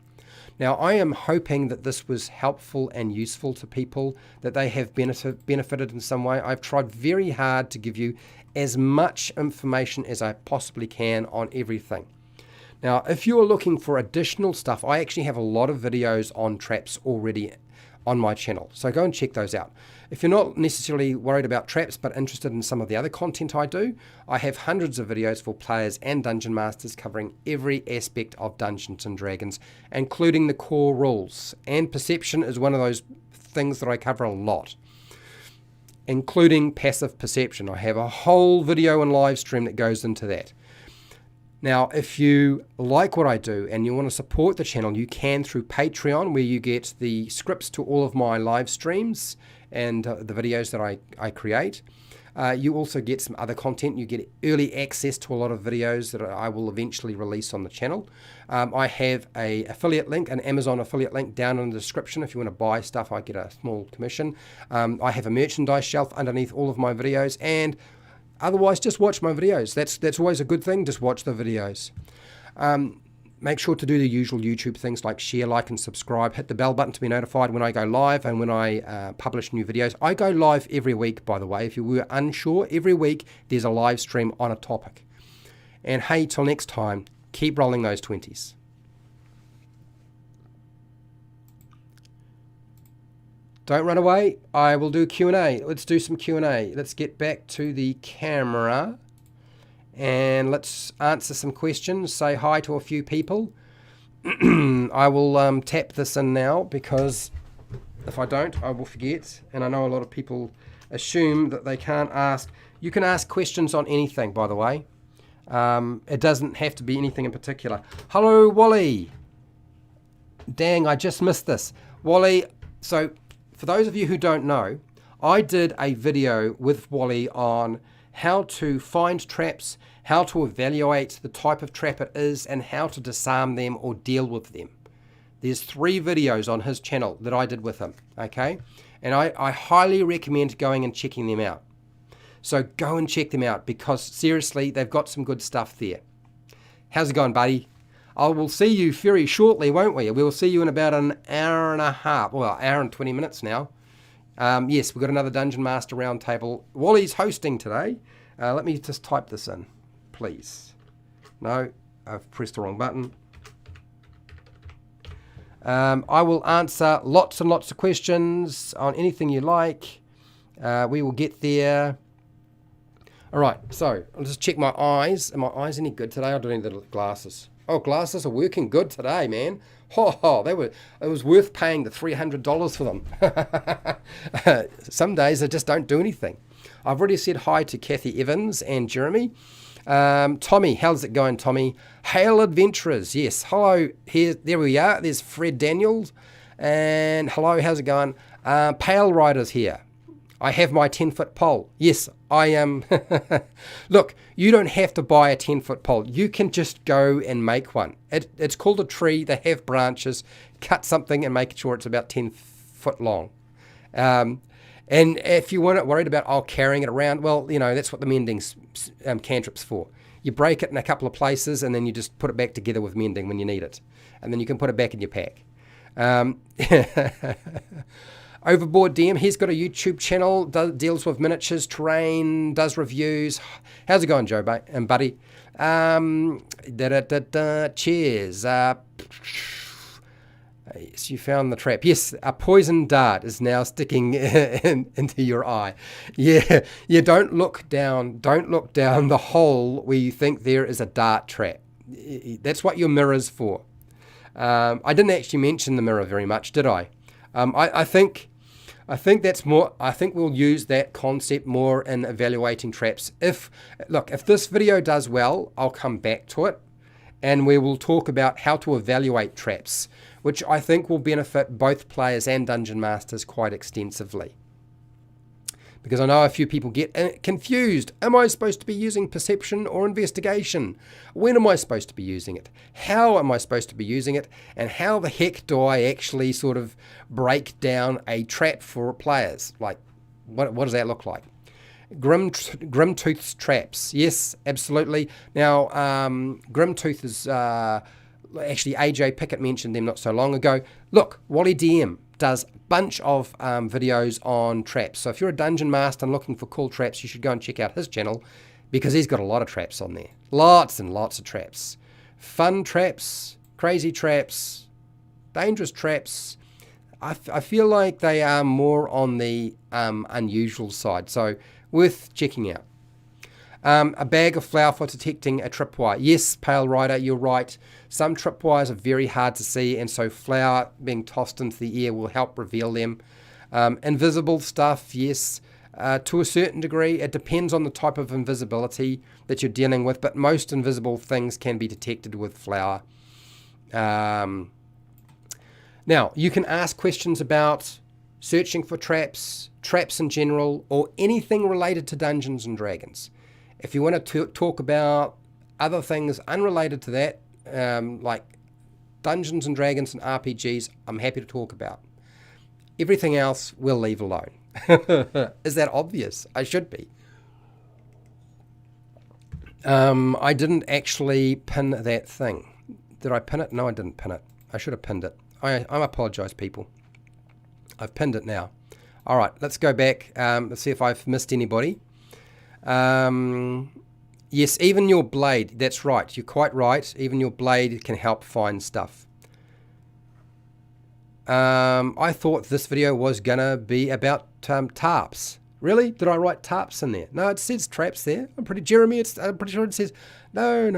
Now, I am hoping that this was helpful and useful to people, that they have benefited in some way. I've tried very hard to give you as much information as I possibly can on everything. Now, if you're looking for additional stuff, I actually have a lot of videos on traps already on my channel, so go and check those out. If you're not necessarily worried about traps but interested in some of the other content I do, I have hundreds of videos for players and dungeon masters covering every aspect of Dungeons and Dragons, including the core rules. And perception is one of those things that I cover a lot, including passive perception. I have a whole video and live stream that goes into that. Now, if you like what I do and you want to support the channel, you can through Patreon, where you get the scripts to all of my live streams and the videos that I create. You also get some other content. You get early access to a lot of videos that I will eventually release on the channel. I have an affiliate link, an Amazon affiliate link down in the description. If you want to buy stuff, I get a small commission. I have a merchandise shelf underneath all of my videos, and otherwise, just watch my videos. That's always a good thing. Just watch the videos. Make sure to do the usual YouTube things like share, like, and subscribe. Hit the bell button to be notified when I go live and when I publish new videos. I go live every week, by the way. If you were unsure, every week there's a live stream on a topic. And hey, till next time, keep rolling those 20s. Don't run away. I will do Q&A. Let's do some Q&A. Let's get back to the camera and let's answer some questions. Say hi to a few people. I will tap this in now, because if I don't, I will forget. And I know a lot of people assume that they can't ask. You can ask questions on anything, by the way. It doesn't have to be anything in particular. Hello, Wally. Dang, I just missed this. Wally, so for those of you who don't know, I did a video with Wally on how to find traps, how to evaluate the type of trap it is, and how to disarm them or deal with them. There's 3 videos on his channel that I did with him, okay? And I highly recommend going and checking them out. So go and check them out, because seriously, they've got some good stuff there. How's it going, buddy? I will see you very shortly, won't we? We'll see you in about an hour and a half. Well, hour and 20 minutes now. Yes, we've got another Dungeon Master Roundtable. Wally's hosting today. Let me just type this in, please. No, I've pressed the wrong button. I will answer lots and lots of questions on anything you like. We will get there. All right, so I'll just check my eyes. Are my eyes any good today? I don't need the glasses. Oh, glasses are working good today, man. It was worth paying the $300 for them. Some days they just don't do anything. I've already said hi to Kathy Evans and Jeremy. Tommy, how's it going, Tommy? Hail Adventurers, yes. Hello, there we are. There's Fred Daniels. And hello, how's it going? Pale Rider's here. I have my 10-foot pole. Yes, I am. Look, you don't have to buy a 10-foot pole. You can just go and make one. It's called a tree. They have branches. Cut something and make sure it's about 10 foot long. And if you weren't worried about carrying it around, well, you know, that's what the mending cantrip's for. You break it in a couple of places and then you just put it back together with mending when you need it. And then you can put it back in your pack. Overboard DM, he's got a YouTube channel, deals with miniatures, terrain, does reviews. How's it going, Joe and buddy? Cheers. Yes, you found the trap. Yes, a poison dart is now sticking into your eye. Yeah, don't look down the hole where you think there is a dart trap. That's what your mirror's for. I didn't actually mention the mirror very much, did I? I think that's more. I think we'll use that concept more in evaluating traps. If this video does well, I'll come back to it, and we will talk about how to evaluate traps, which I think will benefit both players and dungeon masters quite extensively. Because I know a few people get confused. Am I supposed to be using perception or investigation? When am I supposed to be using it? How am I supposed to be using it? And how the heck do I actually sort of break down a trap for players? Like, what does that look like? Grimtooth's traps. Yes, absolutely. Now, Grimtooth is Actually, AJ Pickett mentioned them not so long ago. Look, Wally DM does a bunch of videos on traps. So if you're a dungeon master and looking for cool traps, you should go and check out his channel, because he's got a lot of traps on there. Lots and lots of traps. Fun traps, crazy traps, dangerous traps. I feel like they are more on the unusual side, so worth checking out. A bag of flour for detecting a tripwire. Yes, Pale Rider, you're right. Some tripwires are very hard to see, and so flour being tossed into the air will help reveal them. Invisible stuff, yes. To a certain degree, it depends on the type of invisibility that you're dealing with, but most invisible things can be detected with flour. Now, you can ask questions about searching for traps, traps in general, or anything related to Dungeons and Dragons. If you want to talk about other things unrelated to that, like Dungeons and Dragons and RPGs, I'm happy to talk about. Everything else we'll leave alone. Is that obvious? I should be. I didn't actually pin that thing. Did I pin it? No, I didn't pin it. I should have pinned it. I apologize, people. I've pinned it now. All right, let's go back. Let's see if I've missed anybody. Yes, even your blade. That's right. You're quite right. Even your blade can help find stuff. I thought this video was going to be about tarps. Really? Did I write tarps in there? No, it says traps there. I'm pretty sure it says... No.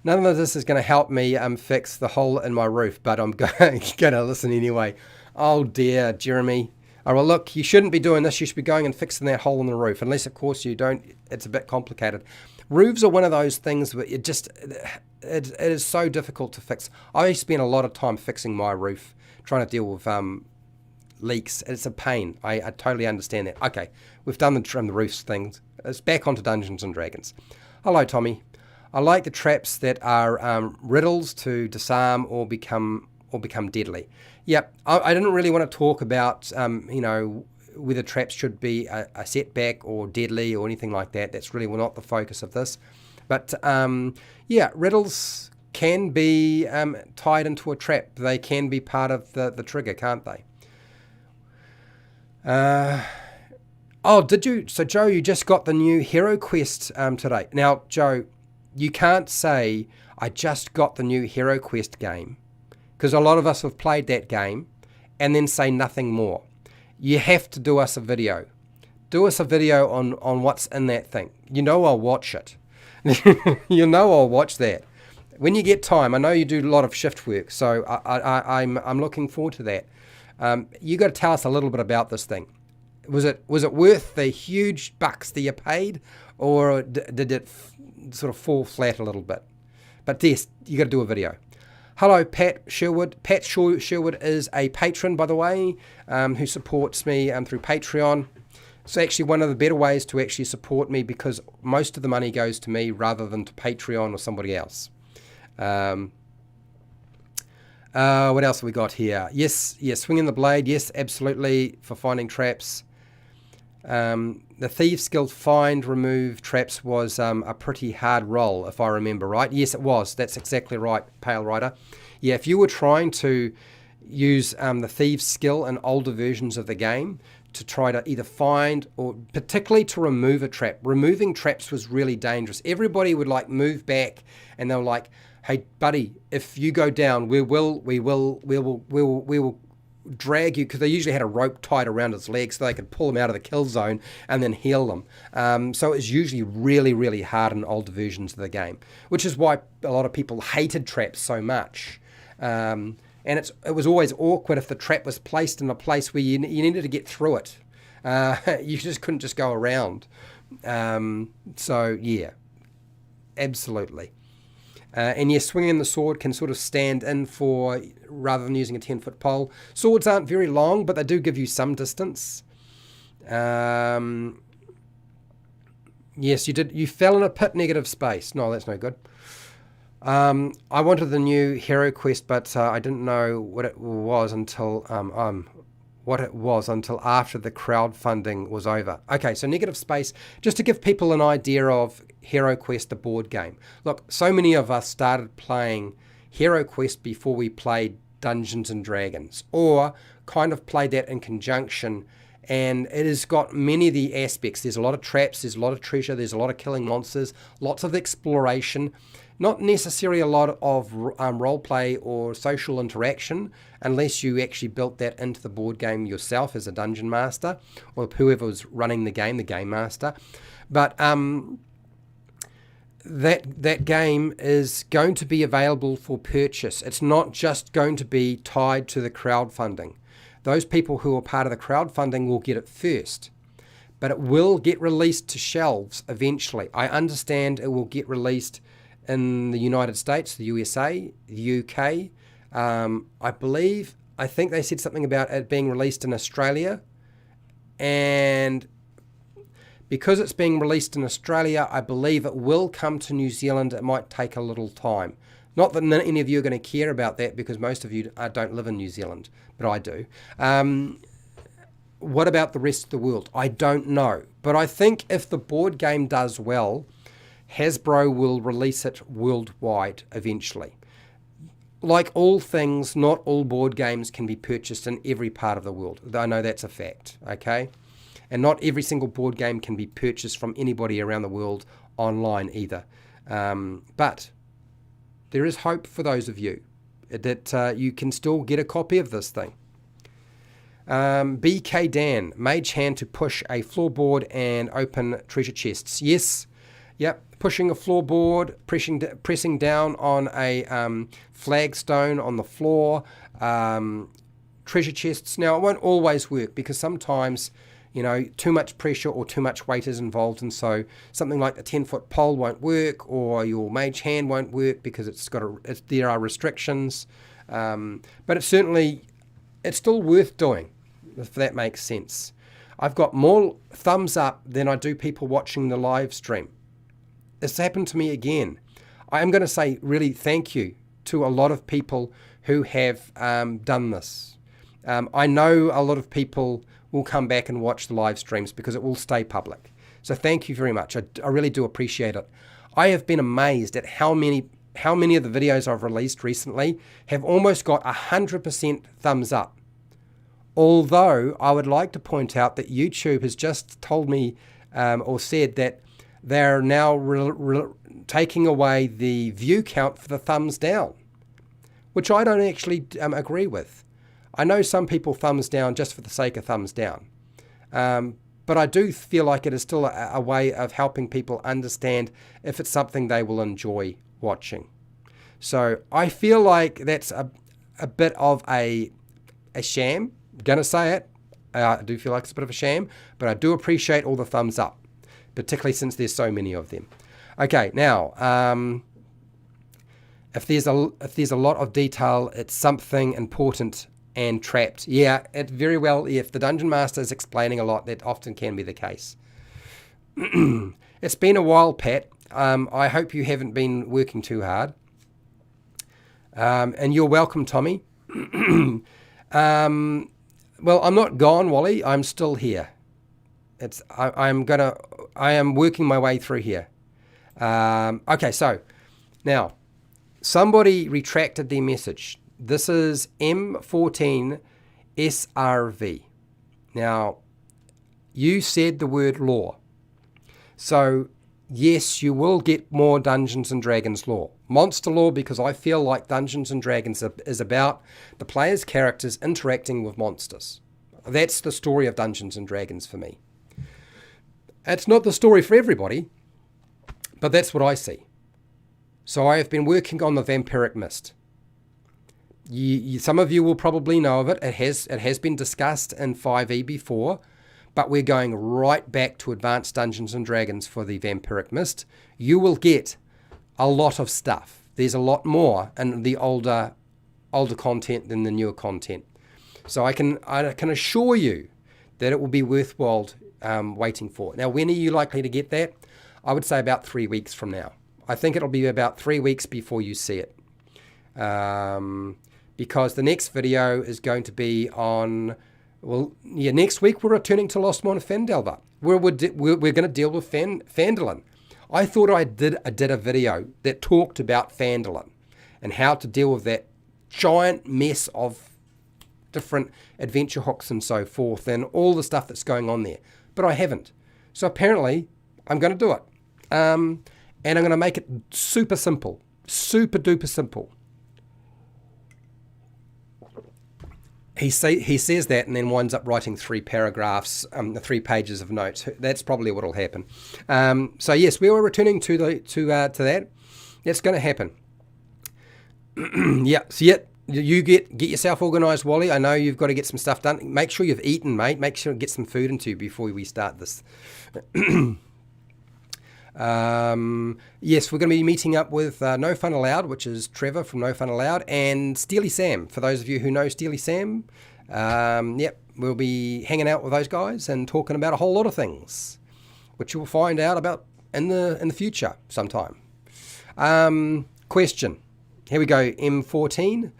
None of this is going to help me fix the hole in my roof, but I'm going to listen anyway. Oh dear, Jeremy. Oh, well, look, you shouldn't be doing this. You should be going and fixing that hole in the roof, unless, of course, you don't. It's a bit complicated. Roofs are one of those things where it is so difficult to fix. I spend a lot of time fixing my roof, trying to deal with leaks. It's a pain. I totally understand that. Okay, we've done the roofs things. It's back onto Dungeons and Dragons. Hello, Tommy. I like the traps that are riddles to disarm or become deadly. Yep, I didn't really want to talk about whether traps should be a setback or deadly or anything like that. That's really not the focus of this. But yeah, riddles can be tied into a trap. They can be part of the trigger, can't they? Oh, did you? So, Joe, you just got the new Hero Quest today. Now, Joe, you can't say, I just got the new Hero Quest game, because a lot of us have played that game, and then say nothing more. You have to do us a video. Do us a video on what's in that thing. You know I'll watch it. You know I'll watch that. When you get time, I know you do a lot of shift work, so I'm looking forward to that. You got to tell us a little bit about this thing. Was it worth the huge bucks that you paid, or did it sort of fall flat a little bit? But yes, you got to do a video. Hello, Pat Sherwood. Pat Sherwood is a patron, by the way, who supports me through Patreon. It's actually one of the better ways to actually support me, because most of the money goes to me rather than to Patreon or somebody else. What else have we got here? Yes, swinging the blade. Yes, absolutely, for finding traps. The Thieves Guild find, remove traps was a pretty hard roll, if I remember right. Yes, it was. That's exactly right, Pale Rider. Yeah, if you were trying to use the Thieves skill in older versions of the game to try to either find or particularly to remove a trap, removing traps was really dangerous. Everybody would like move back, and they were like, "Hey, buddy, if you go down, we will drag you," because they usually had a rope tied around his legs so they could pull him out of the kill zone and then heal them. So it's usually really, really hard in older versions of the game, which is why a lot of people hated traps so much. And it was always awkward if the trap was placed in a place where you needed to get through it. You just couldn't just go around. So yeah, absolutely. And yes, swinging the sword can sort of stand in for, rather than using a 10-foot pole. Swords aren't very long, but they do give you some distance. Yes, you did. You fell in a pit, negative space. No, that's no good. I wanted the new Hero Quest, but I didn't know what it was until what it was until after the crowdfunding was over. Okay, so Negative Space, just to give people an idea of HeroQuest, the board game. Look, so many of us started playing HeroQuest before we played Dungeons and Dragons, or kind of played that in conjunction, and it has got many of the aspects. There's a lot of traps, there's a lot of treasure, there's a lot of killing monsters, lots of exploration, not necessarily a lot of role play or social interaction, unless you actually built that into the board game yourself as a dungeon master, or whoever was running the game master. But that game is going to be available for purchase. It's not just going to be tied to the crowdfunding. Those people who are part of the crowdfunding will get it first, but it will get released to shelves eventually. I understand it will get released in the United States, the USA, the UK. I think they said something about it being released in Australia, and because it's being released in Australia, I believe it will come to New Zealand. It might take a little time. Not that any of you are going to care about that, because most of you don't live in New Zealand, but I do. What about the rest of the world? I don't know. But I think if the board game does well, Hasbro will release it worldwide eventually. Like all things, not all board games can be purchased in every part of the world. I know that's a fact, okay? And not every single board game can be purchased from anybody around the world online either. But there is hope for those of you that you can still get a copy of this thing. BK Dan, Mage Hand to push a floorboard and open treasure chests. Yes, yep, pushing a floorboard, pressing down on a flagstone on the floor, treasure chests. Now, it won't always work, because sometimes, you know, too much pressure or too much weight is involved, and so something like the 10-foot pole won't work, or your mage hand won't work because there are restrictions. But it's still worth doing, if that makes sense. I've got more thumbs up than I do people watching the live stream. It's happened to me again. I am going to say really thank you to a lot of people who have done this. I know a lot of people will come back and watch the live streams because it will stay public. So thank you very much. I really do appreciate it. I have been amazed at how many of the videos I've released recently have almost got 100% thumbs up. Although I would like to point out that YouTube has just told me or said that they're now taking away the view count for the thumbs down, which I don't actually agree with. I know some people thumbs down just for the sake of thumbs down. But I do feel like it is still a way of helping people understand if it's something they will enjoy watching. So I feel like that's a bit of a sham. I'm going to say it. I do feel like it's a bit of a sham, but I do appreciate all the thumbs up, particularly since there's so many of them. Okay, now, if there's a lot of detail, it's something important and trapped. Yeah, it very well, if the Dungeon Master is explaining a lot, that often can be the case. It's been a while, Pat. I hope you haven't been working too hard. And you're welcome, Tommy. Well, I'm not gone, Wally. I'm still here. I am working my way through here. Okay, so now somebody retracted their message. This is M14 SRV. Now, you said the word lore. So, yes, you will get more Dungeons and Dragons lore. Monster lore, because I feel like Dungeons and Dragons is about the player's characters interacting with monsters. That's the story of Dungeons and Dragons for me. It's not the story for everybody, but that's what I see. So I have been working on the Vampiric Mist. Some of you will probably know of it. It has been discussed in 5e before, but we're going right back to Advanced Dungeons and Dragons for the Vampiric Mist. You will get a lot of stuff. There's a lot more in the older content than the newer content. So I can assure you that it will be worthwhile waiting for. Now, when are you likely to get that? I would say about 3 weeks from now. I think it'll be about 3 weeks before you see it. Because the next video is going to be on Well, yeah, next week we're returning to Lost Mine of Phandelver. We're going to deal with Phandalin. I thought I did a video that talked about Phandalin and how to deal with that giant mess of different adventure hooks and so forth and all the stuff that's going on there. But I haven't. So apparently I'm going to do it. And I'm going to make it super simple. Super duper simple. He says that and then winds up writing 3 paragraphs, 3 pages of notes. That's probably what will happen. So yes, we are returning to that. That's going to happen. Yeah. So yeah, you get yourself organised, Wally. I know you've got to get some stuff done. Make sure you've eaten, mate. Make sure to get some food into you before we start this. Yes, we're going to be meeting up with No Fun Allowed, which is Trevor from No Fun Allowed, and Steely Sam. For those of you who know Steely Sam, yep, we'll be hanging out with those guys and talking about a whole lot of things, which you'll find out about in the future sometime. Question. Here we go. M14.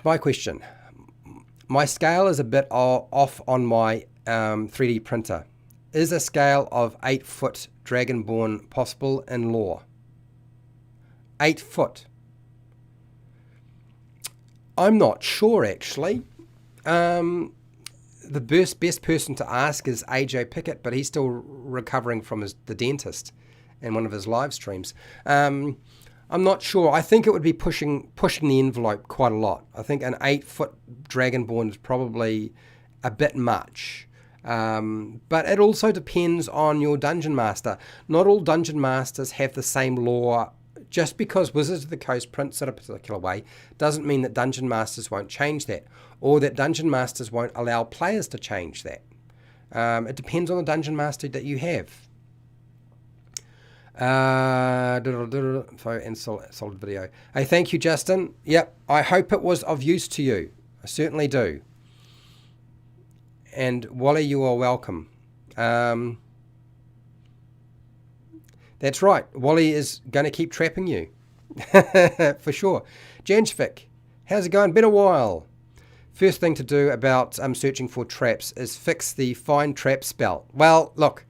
My question. My scale is a bit off on my 3D printer. Is a scale of 8 foot Dragonborn possible in lore? 8 foot. I'm not sure, actually. The best person to ask is AJ Pickett, but he's still recovering from the dentist in one of his live streams. I'm not sure. I think it would be pushing the envelope quite a lot. I think an 8 foot Dragonborn is probably a bit much. But it also depends on your dungeon master. Not all dungeon masters have the same lore. Just because Wizards of the Coast prints it a particular way doesn't mean that dungeon masters won't change that, or that dungeon masters won't allow players to change that. It depends on the dungeon master that you have. And solid video. Hey, thank you, Justin. Yep, I hope it was of use to you. I certainly do. And Wally, you are welcome. That's right. Wally is going to keep trapping you. For sure. Janjvik, how's it going? Been a while. First thing to do about searching for traps is fix the find trap spell. Well, look.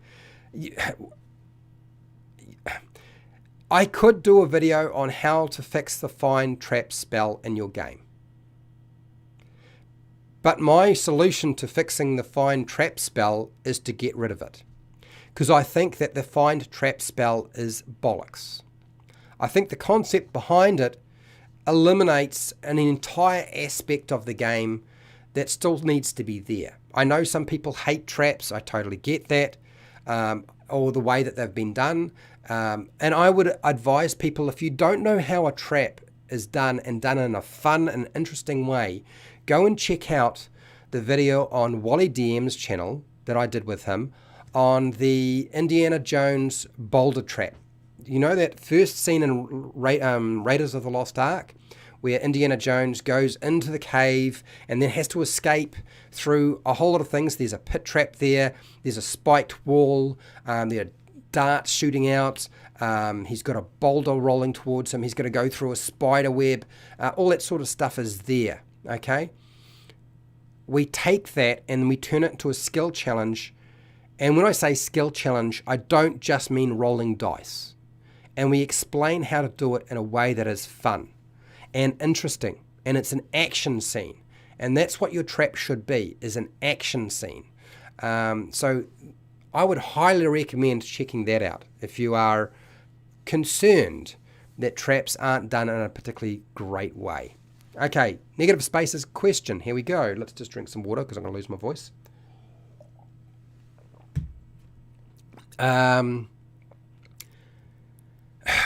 I could do a video on how to fix the find trap spell in your game. But my solution to fixing the find trap spell is to get rid of it. Because I think that the find trap spell is bollocks. I think the concept behind it eliminates an entire aspect of the game that still needs to be there. I know some people hate traps, I totally get that, or the way that they've been done. And I would advise people, if you don't know how a trap is done and done in a fun and interesting way, go and check out the video on Wally DM's channel that I did with him on the Indiana Jones boulder trap. You know that first scene in Raiders of the Lost Ark where Indiana Jones goes into the cave and then has to escape through a whole lot of things. There's a pit trap there, there's a spiked wall, there are darts shooting out, he's got a boulder rolling towards him, he's got to go through a spider web, all that sort of stuff is there, okay? We take that and we turn it into a skill challenge, and when I say skill challenge, I don't just mean rolling dice. And we explain how to do it in a way that is fun and interesting, and it's an action scene, and that's what your trap should be, is an action scene. So I would highly recommend checking that out if you are concerned that traps aren't done in a particularly great way. Okay, negative spaces question. Here we go. Let's just drink some water because I'm going to lose my voice.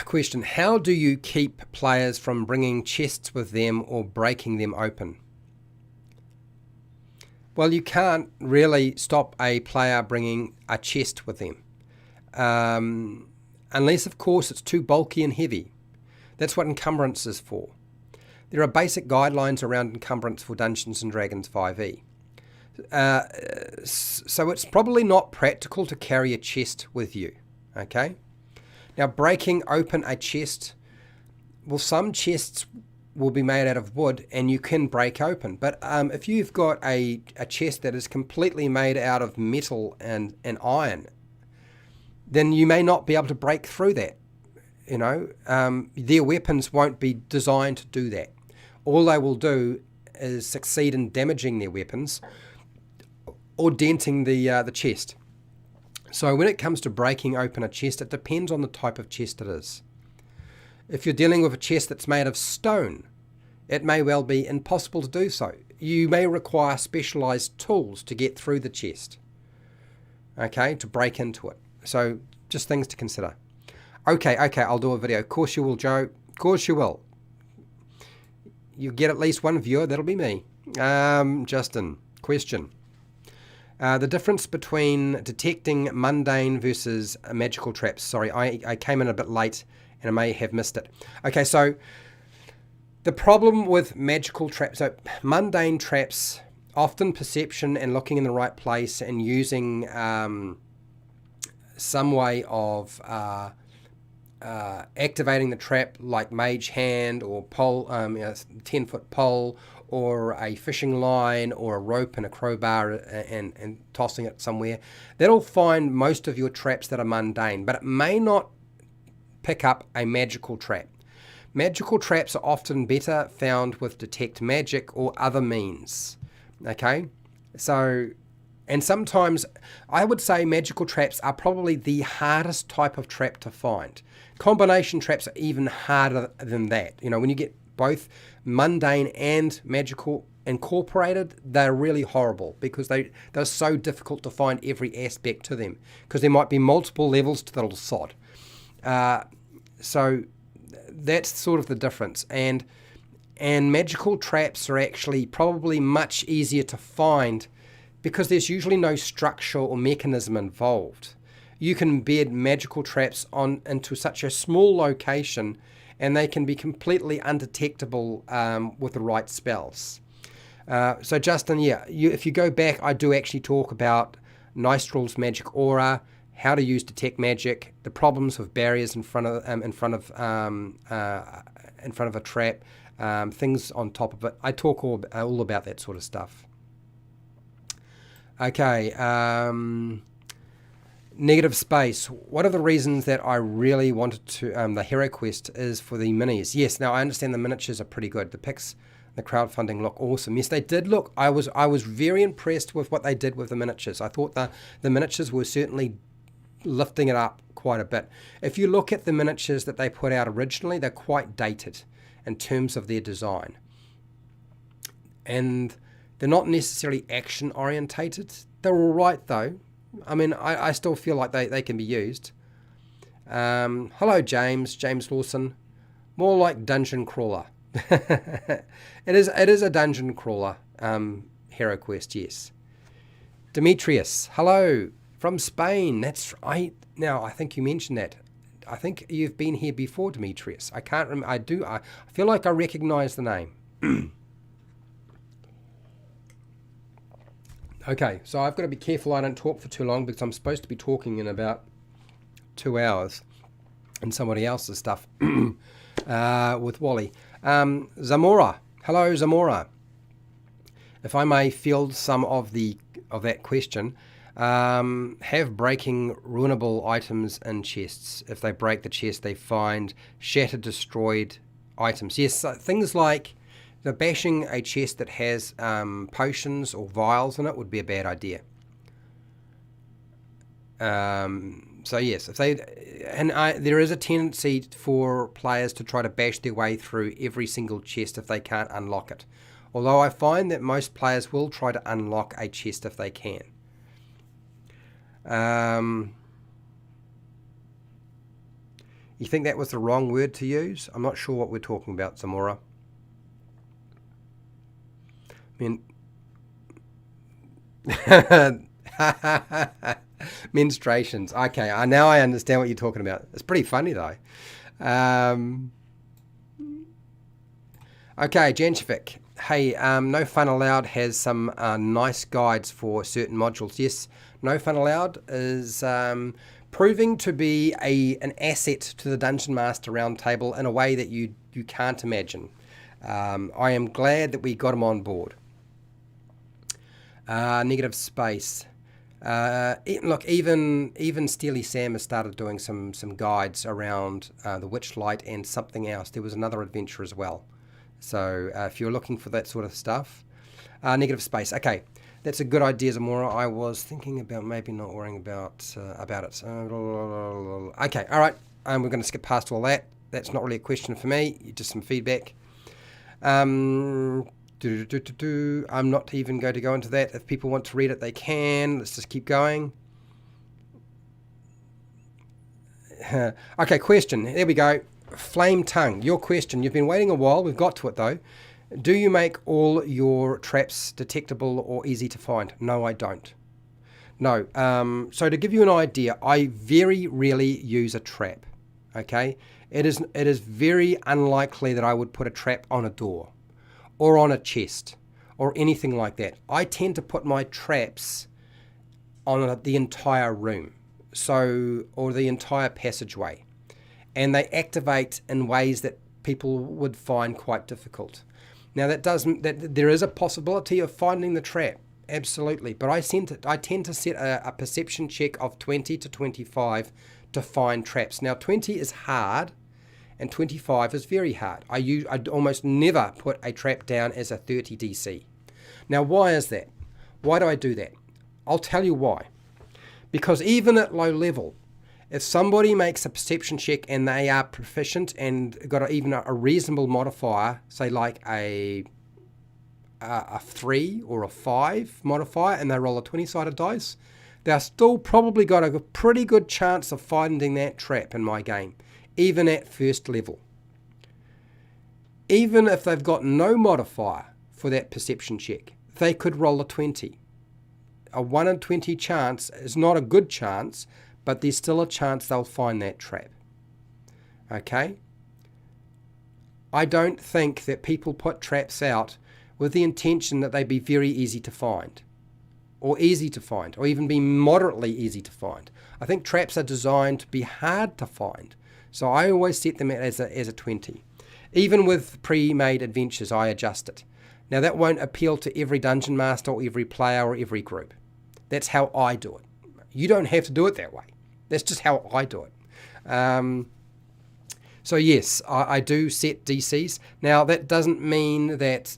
Question. How do you keep players from bringing chests with them or breaking them open? Well, you can't really stop a player bringing a chest with them. Unless, of course, it's too bulky and heavy. That's what encumbrance is for. There are basic guidelines around encumbrance for Dungeons & Dragons 5e. So it's probably not practical to carry a chest with you, okay? Now, breaking open a chest, well, some chests will be made out of wood and you can break open. But if you've got a chest that is completely made out of metal and iron, then you may not be able to break through that. You know, their weapons won't be designed to do that. All they will do is succeed in damaging their weapons or denting the chest. So when it comes to breaking open a chest, it depends on the type of chest it is. If you're dealing with a chest that's made of stone, it may well be impossible to do so. You may require specialized tools to get through the chest, okay, to break into it. So just things to consider. Okay, I'll do a video. Of course you will, Joe. Of course you will. You get at least one viewer, that'll be me. Justin, question. The difference between detecting mundane versus magical traps. Sorry, I came in a bit late and I may have missed it. Okay, so the problem with magical traps, so mundane traps, often perception and looking in the right place and using some way of activating the trap, like mage hand or pole, 10-foot pole, or a fishing line or a rope and a crowbar and tossing it somewhere. That'll find most of your traps that are mundane, but it may not pick up a magical trap. Magical traps are often better found with detect magic or other means. Okay, so, and sometimes I would say magical traps are probably the hardest type of trap to find. Combination traps are even harder than that. You know, when you get both mundane and magical incorporated, they're really horrible because they're so difficult to find every aspect to them, because there might be multiple levels to the little sod. So that's sort of the difference. And magical traps are actually probably much easier to find because there's usually no structure or mechanism involved. You can embed magical traps into such a small location and they can be completely undetectable with the right spells. So Justin, yeah, if you go back, I do actually talk about Nistral's magic aura, how to use detect magic, the problems with barriers in front of a trap, things on top of it. I talk all about that sort of stuff. Okay, negative space. One of the reasons that I really wanted to the Hero Quest is for the minis. Yes, now I understand the miniatures are pretty good. The pics, the crowdfunding look awesome. Yes, they did look. I was very impressed with what they did with the miniatures. I thought the miniatures were certainly lifting it up quite a bit. If you look at the miniatures that they put out originally, they're quite dated in terms of their design. And they're not necessarily action orientated. They're all right though. I mean, I still feel like they can be used. Hello, James Lawson. More like dungeon crawler. It is a dungeon crawler, Hero Quest, yes. Demetrius, hello, from Spain. That's right. Now, I think you mentioned that. I think you've been here before, Demetrius. I can't remember. I feel like I recognize the name. Okay, so I've got to be careful I don't talk for too long because I'm supposed to be talking in about 2 hours and somebody else's stuff with Wally. Zamora. Hello, Zamora. If I may field some of that question, have breaking ruinable items in chests. If they break the chest, they find shattered, destroyed items. Yes, things like bashing a chest that has potions or vials in it would be a bad idea. So yes, there is a tendency for players to try to bash their way through every single chest if they can't unlock it. Although I find that most players will try to unlock a chest if they can. You think that was the wrong word to use? I'm not sure what we're talking about, Zamora. Menstruations. Okay, now I understand what you're talking about. It's pretty funny though. Okay, Janchevik. Hey, No Fun Allowed has some nice guides for certain modules. Yes, No Fun Allowed is proving to be an asset to the Dungeon Master Roundtable in a way that you can't imagine. I am glad that we got him on board. Negative space. Look, even Steely Sam has started doing some guides around the Witchlight and something else. There was another adventure as well. So if you're looking for that sort of stuff, negative space. Okay, that's a good idea, Zamora. I was thinking about maybe not worrying about it. Okay, all right. We're going to skip past all that. That's not really a question for me. Just some feedback. I'm not even going to go into that. If people want to read it, they can. Let's just keep going. Okay, question. There we go. Flame Tongue. Your question. You've been waiting a while. We've got to it, though. Do you make all your traps detectable or easy to find? No, I don't. No. So to give you an idea, I very rarely use a trap. Okay? It is very unlikely that I would put a trap on a door or on a chest or anything like that. I tend to put my traps on the entire room, or the entire passageway, and they activate in ways that people would find quite difficult. Now there is a possibility of finding the trap, absolutely, but I tend to set a perception check of 20 to 25 to find traps. Now 20 is hard and 25 is very hard. I almost never put a trap down as a 30 DC. Now why is that? Why do I do that? I'll tell you why. Because even at low level, if somebody makes a perception check and they are proficient and got even a reasonable modifier, say like a 3 or a 5 modifier, and they roll a 20-sided dice, they've still probably got a pretty good chance of finding that trap in my game, even at first level. Even if they've got no modifier for that perception check, they could roll a 20. A 1 in 20 chance is not a good chance, but there's still a chance they'll find that trap. Okay? I don't think that people put traps out with the intention that they'd be very easy to find, or even be moderately easy to find. I think traps are designed to be hard to find, so I always set them as a 20. Even with pre-made adventures, I adjust it. Now that won't appeal to every dungeon master or every player or every group. That's how I do it. You don't have to do it that way. That's just how I do it. So yes, I do set DCs. Now that doesn't mean that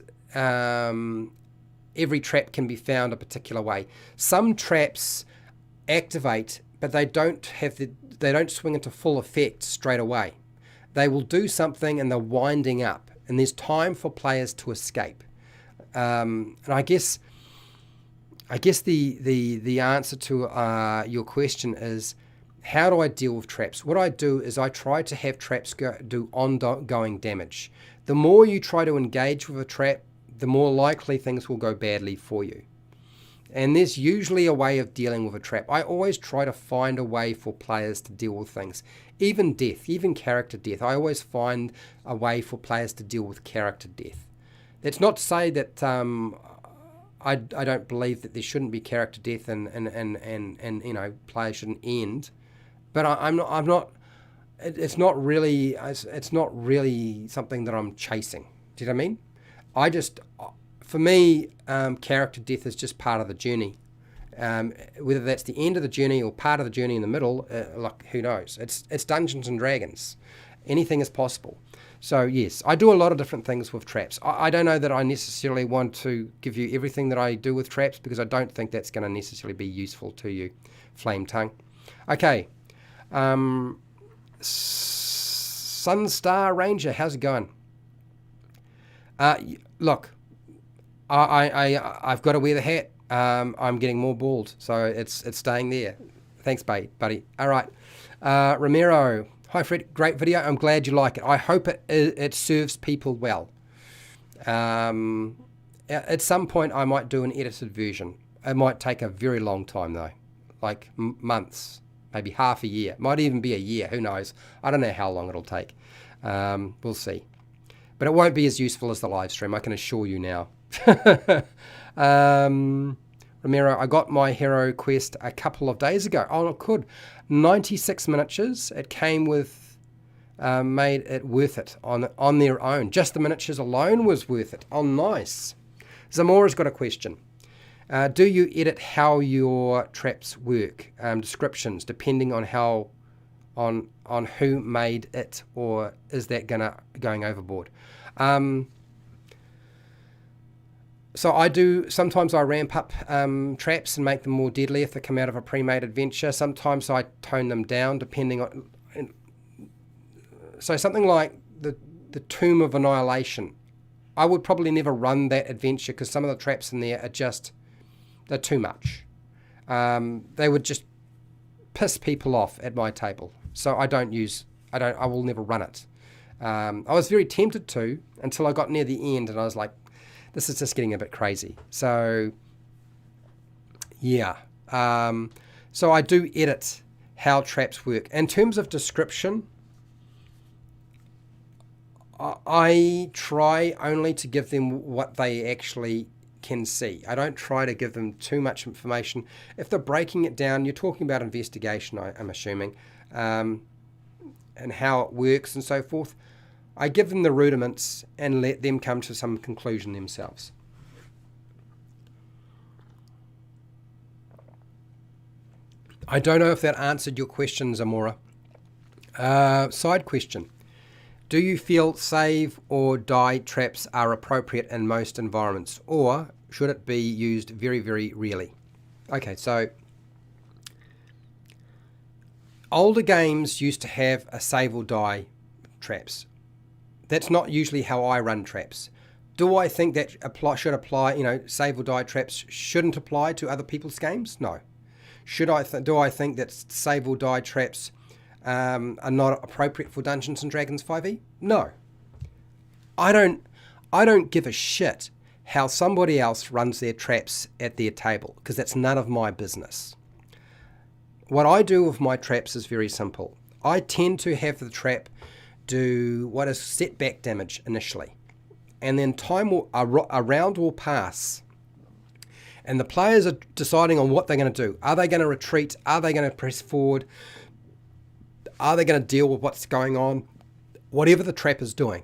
every trap can be found a particular way. Some traps activate, but they don't swing into full effect straight away. They will do something and they're winding up, and there's time for players to escape. And I guess the answer to your question is, how do I deal with traps? What I do is I try to have traps do ongoing damage. The more you try to engage with a trap, the more likely things will go badly for you. And there's usually a way of dealing with a trap. I always try to find a way for players to deal with things. Even death, even character death. I always find a way for players to deal with character death. That's not to say that I don't believe that there shouldn't be character death and players shouldn't end. But I'm not. It's not really something that I'm chasing. Do you know what I mean? For me, character death is just part of the journey. Whether that's the end of the journey or part of the journey in the middle, who knows? It's Dungeons and Dragons. Anything is possible. So yes, I do a lot of different things with traps. I don't know that I necessarily want to give you everything that I do with traps, because I don't think that's going to necessarily be useful to you, Flame Tongue. Okay. Sunstar Ranger, how's it going? Look, I've got to wear the hat. I'm getting more bald, so it's staying there. Thanks, buddy. All right. Ramiro, hi Fred, great video. I'm glad you like it. I hope it serves people well. At some point, I might do an edited version. It might take a very long time though, like months. Maybe half a year, might even be a year, who knows. I don't know how long it'll take. We'll see. But it won't be as useful as the live stream, I can assure you now. Ramiro, I got my hero quest a couple of days ago. Oh, it could. 96 miniatures. It came with made it worth it on their own. Just the miniatures alone was worth it. Oh, nice. Zamora's got a question. Do you edit how your traps work? Descriptions, depending on how, on who made it, or is that going overboard? So I do, sometimes I ramp up traps and make them more deadly if they come out of a pre-made adventure. Sometimes I tone them down depending on, so something like the Tomb of Annihilation. I would probably never run that adventure because some of the traps in there are just, they're too much. They would just piss people off at my table. So I will never run it. I was very tempted to until I got near the end and I was like, this is just getting a bit crazy. So, yeah. So I do edit how traps work. In terms of description, I try only to give them what they actually can see. I don't try to give them too much information. If they're breaking it down, you're talking about investigation, I'm assuming, and how it works and so forth. I give them the rudiments and let them come to some conclusion themselves. I don't know if that answered your question, Zamora. Side question. Do you feel save or die traps are appropriate in most environments, or should it be used very, very rarely? Okay, so older games used to have a save or die traps. That's not usually how I run traps. Do I think that should apply, save or die traps shouldn't apply to other people's games? No. Do I think that save or die traps are not appropriate for Dungeons and Dragons 5e? No. I don't give a shit how somebody else runs their traps at their table, because that's none of my business. What I do with my traps is very simple. I tend to have the trap do what is setback damage initially, and then a round will pass and the players are deciding on what they're going to do. Are they going to retreat? Are they going to press forward? Are they going to deal with what's going on? Whatever the trap is doing.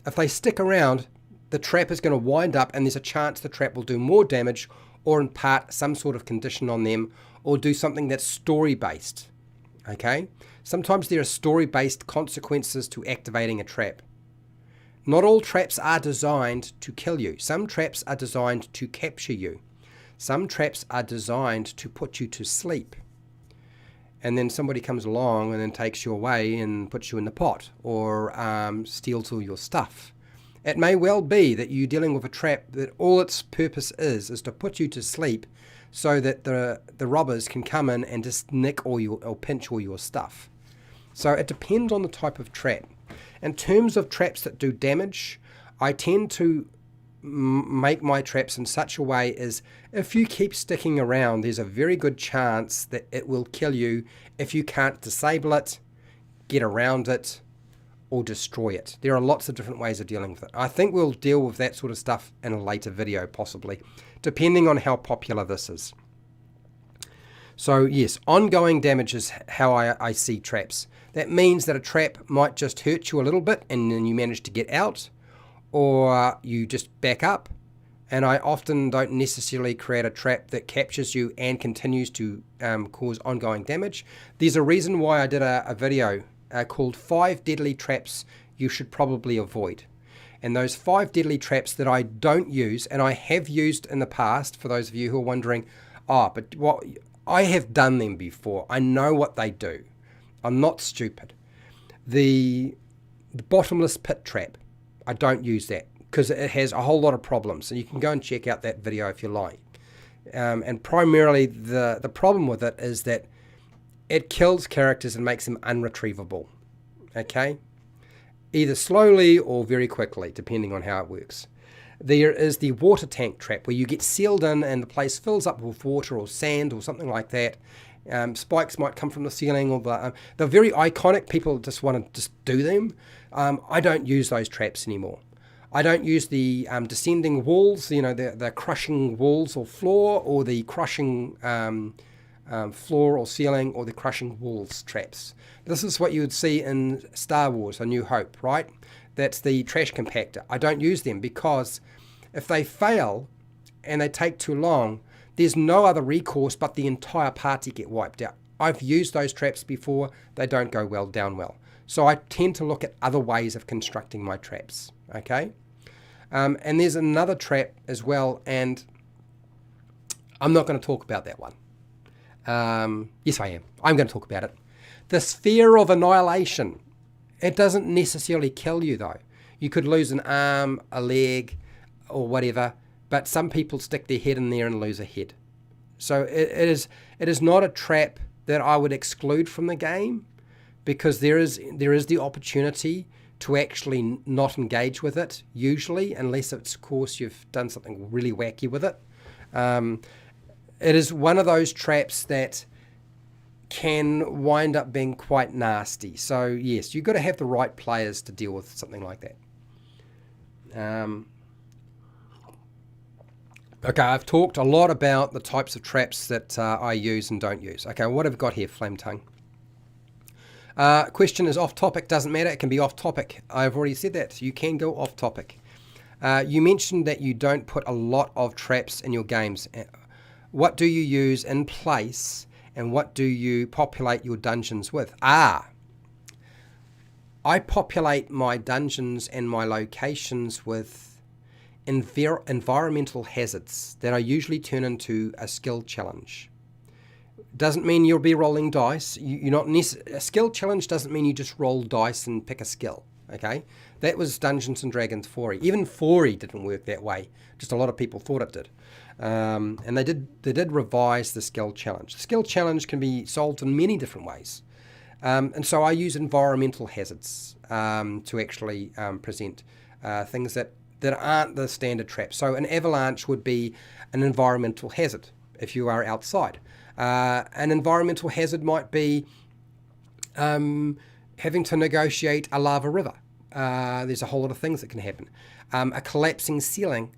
If they stick around, the trap is going to wind up and there's a chance the trap will do more damage or impart some sort of condition on them or do something that's story based. Okay? Sometimes there are story-based consequences to activating a trap. Not all traps are designed to kill you. Some traps are designed to capture you. Some traps are designed to put you to sleep. And then somebody comes along and then takes you away and puts you in the pot or steals all your stuff. It may well be that you're dealing with a trap that all its purpose is to put you to sleep so that the robbers can come in and just nick or pinch all your stuff. So it depends on the type of trap. In terms of traps that do damage, I tend to make my traps in such a way as if you keep sticking around, there's a very good chance that it will kill you if you can't disable it, get around it, or destroy it. There are lots of different ways of dealing with it. I think we'll deal with that sort of stuff in a later video, possibly, depending on how popular this is. So yes, ongoing damage is how I see traps. That means that a trap might just hurt you a little bit and then you manage to get out, or you just back up. And I often don't necessarily create a trap that captures you and continues to cause ongoing damage. There's a reason why I did a video called 5 Deadly Traps You Should Probably Avoid. And those 5 deadly traps that I don't use, and I have used in the past, for those of you who are wondering, but what I have done them before. I know what they do. I'm not stupid. The bottomless pit trap, I don't use that because it has a whole lot of problems. So you can go and check out that video if you like. And primarily the problem with it is that it kills characters and makes them unretrievable. Okay? Either slowly or very quickly, depending on how it works. There is the water tank trap, where you get sealed in and the place fills up with water or sand or something like that. Spikes might come from the ceiling, or they're very iconic. People just want to just do them. I don't use those traps anymore. I don't use the descending walls, the crushing walls or floor, or the crushing floor or ceiling, or the crushing walls traps. This is what you would see in Star Wars: A New Hope, right? That's the trash compactor. I don't use them because if they fail and they take too long, there's no other recourse but the entire party get wiped out. I've used those traps before. They don't go down well. So I tend to look at other ways of constructing my traps, okay? And there's another trap as well, and I'm not going to talk about that one. Yes, I am. I'm going to talk about it. The Sphere of Annihilation. It doesn't necessarily kill you, though. You could lose an arm, a leg, or whatever, but some people stick their head in there and lose a head. So it is not a trap that I would exclude from the game, because there is the opportunity to actually not engage with it, usually, unless, of course, you've done something really wacky with it. It is one of those traps that can wind up being quite nasty. So, yes, you've got to have the right players to deal with something like that. Okay, I've talked a lot about the types of traps that I use and don't use. Okay, what have I got here, Flame Tongue? Question is off topic, doesn't matter, it can be off topic. I've already said that, you can go off topic. You mentioned that you don't put a lot of traps in your games. What do you use in place, and what do you populate your dungeons with? I populate my dungeons and my locations with environmental hazards that I usually turn into a skill challenge. Doesn't mean you'll be rolling dice. A skill challenge doesn't mean you just roll dice and pick a skill. Okay, that was Dungeons and Dragons 4e. Even 4e didn't work that way. Just a lot of people thought it did, and they did revise the skill challenge. The skill challenge can be solved in many different ways, and so I use environmental hazards to actually present things that aren't the standard traps. So an avalanche would be an environmental hazard if you are outside. An environmental hazard might be having to negotiate a lava river. There's a whole lot of things that can happen. A collapsing ceiling,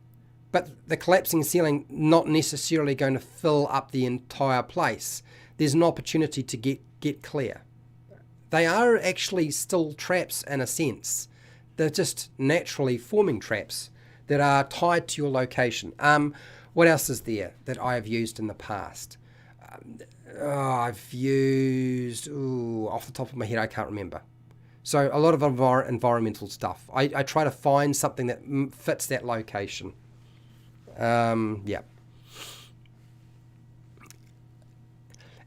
but the collapsing ceiling not necessarily going to fill up the entire place. There's an opportunity to get clear. They are actually still traps in a sense. They're just naturally forming traps that are tied to your location. What else is there that I have used in the past? I've used, off the top of my head, I can't remember. So a lot of environmental stuff. I try to find something that fits that location. Yeah.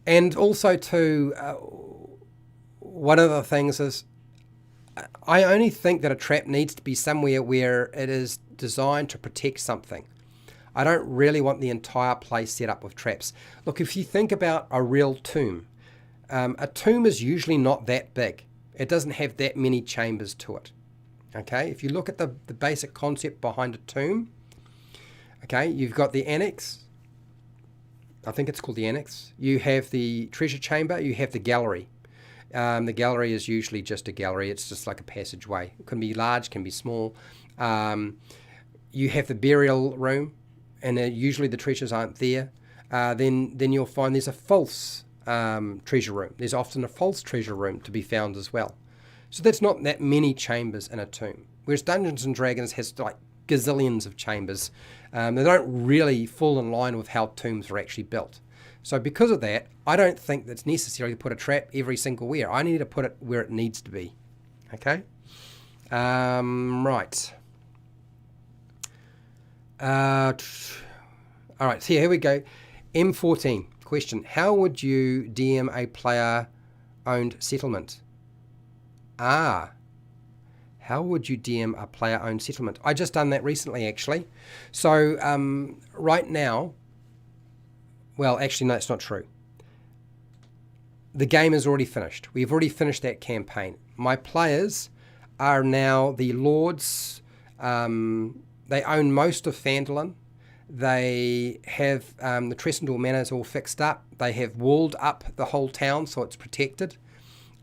And also too, one of the things is, I only think that a trap needs to be somewhere where it is designed to protect something. I don't really want the entire place set up with traps. Look, if you think about a real tomb, a tomb is usually not that big. It doesn't have that many chambers to it. Okay, if you look at the basic concept behind a tomb, okay, you've got the annex. I think it's called the annex. You have the treasure chamber. You have the gallery. The gallery is usually just a gallery. It's just like a passageway. It can be large, can be small. You have the burial room, and usually the treasures aren't there. Then you'll find there's a false treasure room. There's often a false treasure room to be found as well. So that's not that many chambers in a tomb. Whereas Dungeons and Dragons has like gazillions of chambers. They don't really fall in line with how tombs are actually built. So because of that, I don't think that's necessary to put a trap every single where. I need to put it where it needs to be. Okay? Right. All right, so here we go. M14 question. How would you DM a player-owned settlement? How would you DM a player-owned settlement? I just done that recently, actually. So right now, well, actually, no, it's not true. The game is already finished. We've already finished that campaign. My players are now the lords. They own most of Phandalin. They have the Tressendal Manors all fixed up. They have walled up the whole town so it's protected.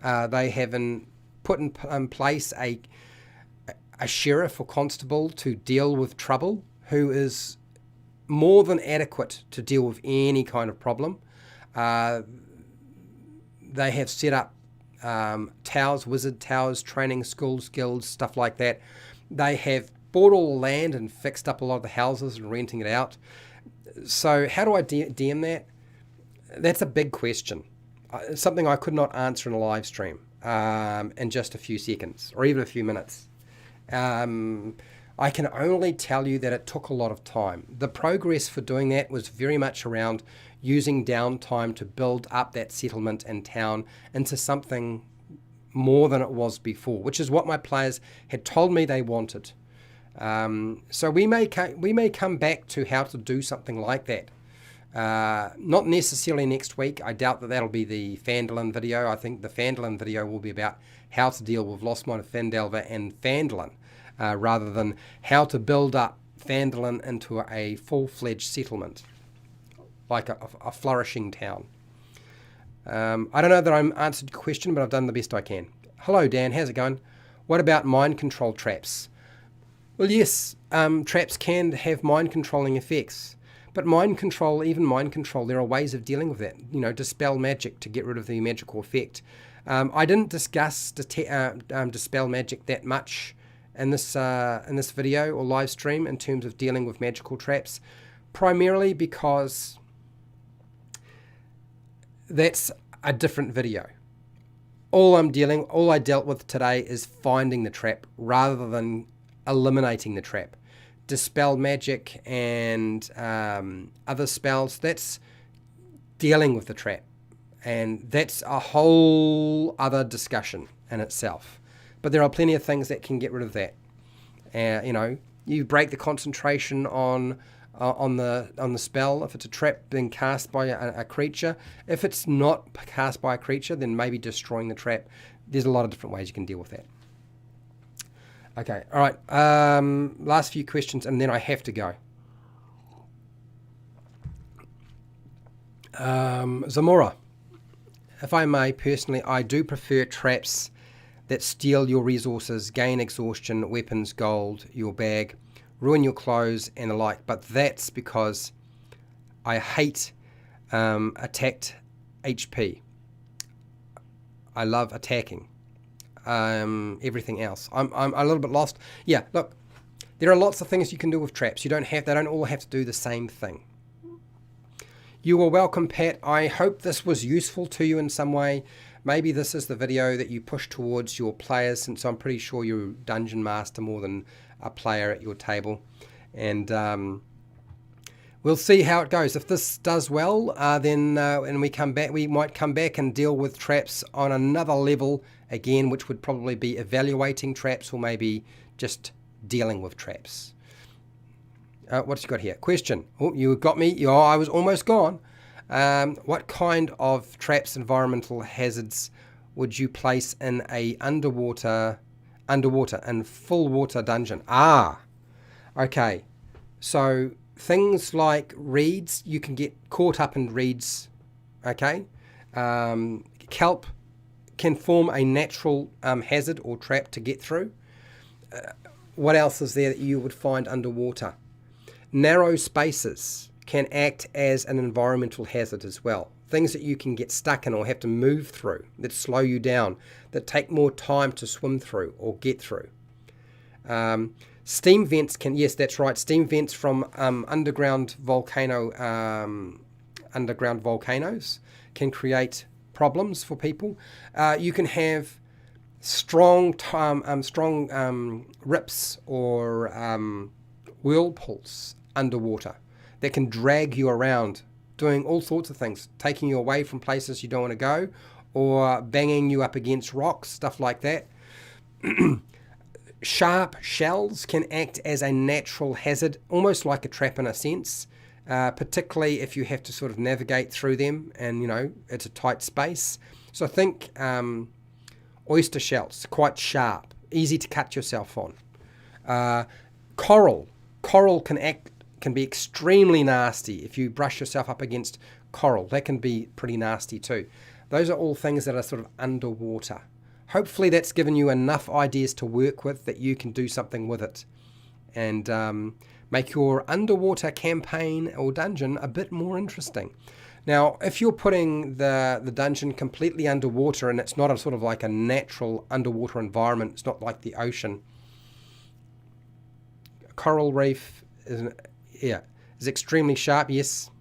They have put in place a sheriff or constable to deal with trouble, who is more than adequate to deal with any kind of problem. They have set up towers, wizard towers, training schools, guilds, stuff like that. They have bought all the land and fixed up a lot of the houses and renting it out. So how do I DM that? That's a big question. Something I could not answer in a live stream in just a few seconds or even a few minutes. I can only tell you that it took a lot of time. The progress for doing that was very much around using downtime to build up that settlement and town into something more than it was before, which is what my players had told me they wanted. So we may come back to how to do something like that. Not necessarily next week. I doubt that that'll be the Phandalin video. I think the Phandalin video will be about how to deal with Lost Mine of Phandelver and Phandalin, rather than how to build up Phandalin into a full-fledged settlement, like a flourishing town. I don't know that I answered your question, but I've done the best I can. Hello, Dan. How's it going? What about mind control traps? Well, yes, traps can have mind-controlling effects. But mind control, there are ways of dealing with that. You know, dispel magic to get rid of the magical effect. I didn't discuss dispel magic that much in this video or live stream in terms of dealing with magical traps, primarily because that's a different video. All I dealt with today is finding the trap rather than eliminating the trap. Dispel magic and other spells, that's dealing with the trap, and that's a whole other discussion in itself. But there are plenty of things that can get rid of that. You know, you break the concentration on the spell if it's a trap being cast by a creature. If it's not cast by a creature, then maybe destroying the trap. There's a lot of different ways you can deal with that. Okay, all right, last few questions and then I have to go. Zamora, if I may, personally, I do prefer traps that steal your resources, gain exhaustion, weapons, gold, your bag, ruin your clothes and the like, but that's because I hate attacked HP. I love attacking. Everything else. I'm a little bit lost. Yeah, look, there are lots of things you can do with traps. They don't all have to do the same thing. You are welcome, Pat. I hope this was useful to you in some way. Maybe this is the video that you push towards your players, since I'm pretty sure you're a dungeon master more than a player at your table. And we'll see how it goes. If this does well, then when we come back, we might come back and deal with traps on another level again, which would probably be evaluating traps or maybe just dealing with traps. What's you got here? Question. Oh, you got me. Oh, I was almost gone. What kind of traps, environmental hazards would you place in a underwater and full water dungeon? Okay. So things like reeds, you can get caught up in reeds. Okay. Kelp can form a natural hazard or trap to get through. What else is there that you would find underwater? Narrow spaces can act as an environmental hazard as well. Things that you can get stuck in or have to move through, that slow you down, that take more time to swim through or get through. Steam vents can, yes, that's right, steam vents from underground volcanoes can create problems for people. You can have strong rips or whirlpools underwater that can drag you around, doing all sorts of things, taking you away from places you don't want to go, or banging you up against rocks, stuff like that. Sharp shells can act as a natural hazard, almost like a trap in a sense, particularly if you have to sort of navigate through them and, you know, it's a tight space. So I think oyster shells, quite sharp, easy to cut yourself on. Coral can be extremely nasty. If you brush yourself up against coral, that can be pretty nasty too. Those are all things that are sort of underwater. Hopefully that's given you enough ideas to work with that you can do something with it and make your underwater campaign or dungeon a bit more interesting. Now, if you're putting the dungeon completely underwater and it's not a sort of like a natural underwater environment, it's not like the ocean. Coral reef is extremely sharp. Yes.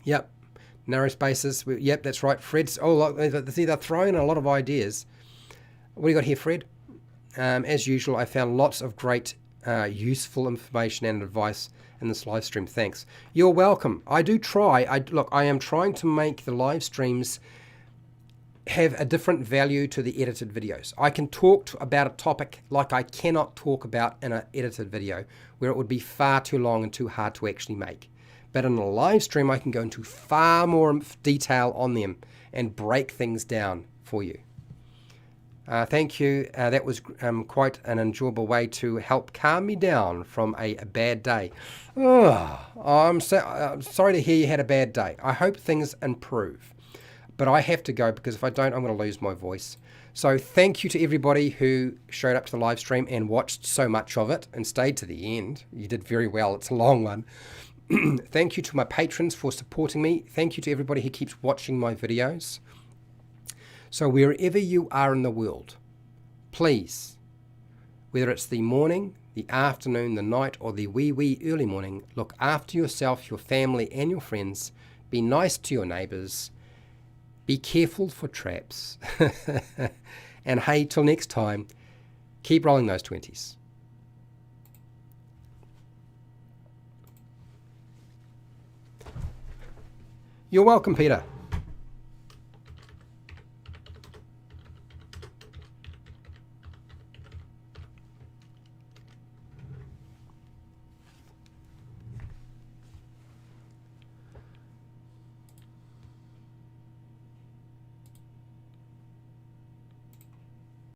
Yep. Narrow spaces. Yep, that's right. Fred's. Oh, look, see, they're throwing in a lot of ideas. What do you got here, Fred? As usual, I found lots of great, useful information and advice in this live stream. Thanks. You're welcome. I do try. I am trying to make the live streams have a different value to the edited videos. I can talk about a topic like I cannot talk about in an edited video, where it would be far too long and too hard to actually make. But in a live stream, I can go into far more detail on them and break things down for you. Thank you. That was quite an enjoyable way to help calm me down from a bad day. Oh, I'm sorry to hear you had a bad day. I hope things improve. But I have to go, because if I don't, I'm going to lose my voice. So thank you to everybody who showed up to the live stream and watched so much of it and stayed to the end. You did very well. It's a long one. Thank you to my patrons for supporting me. Thank you to everybody who keeps watching my videos. So wherever you are in the world, please, whether it's the morning, the afternoon, the night, or the wee early morning, look after yourself, your family, and your friends. Be nice to your neighbors. Be careful for traps. And hey, till next time, keep rolling those 20s. You're welcome, Peter.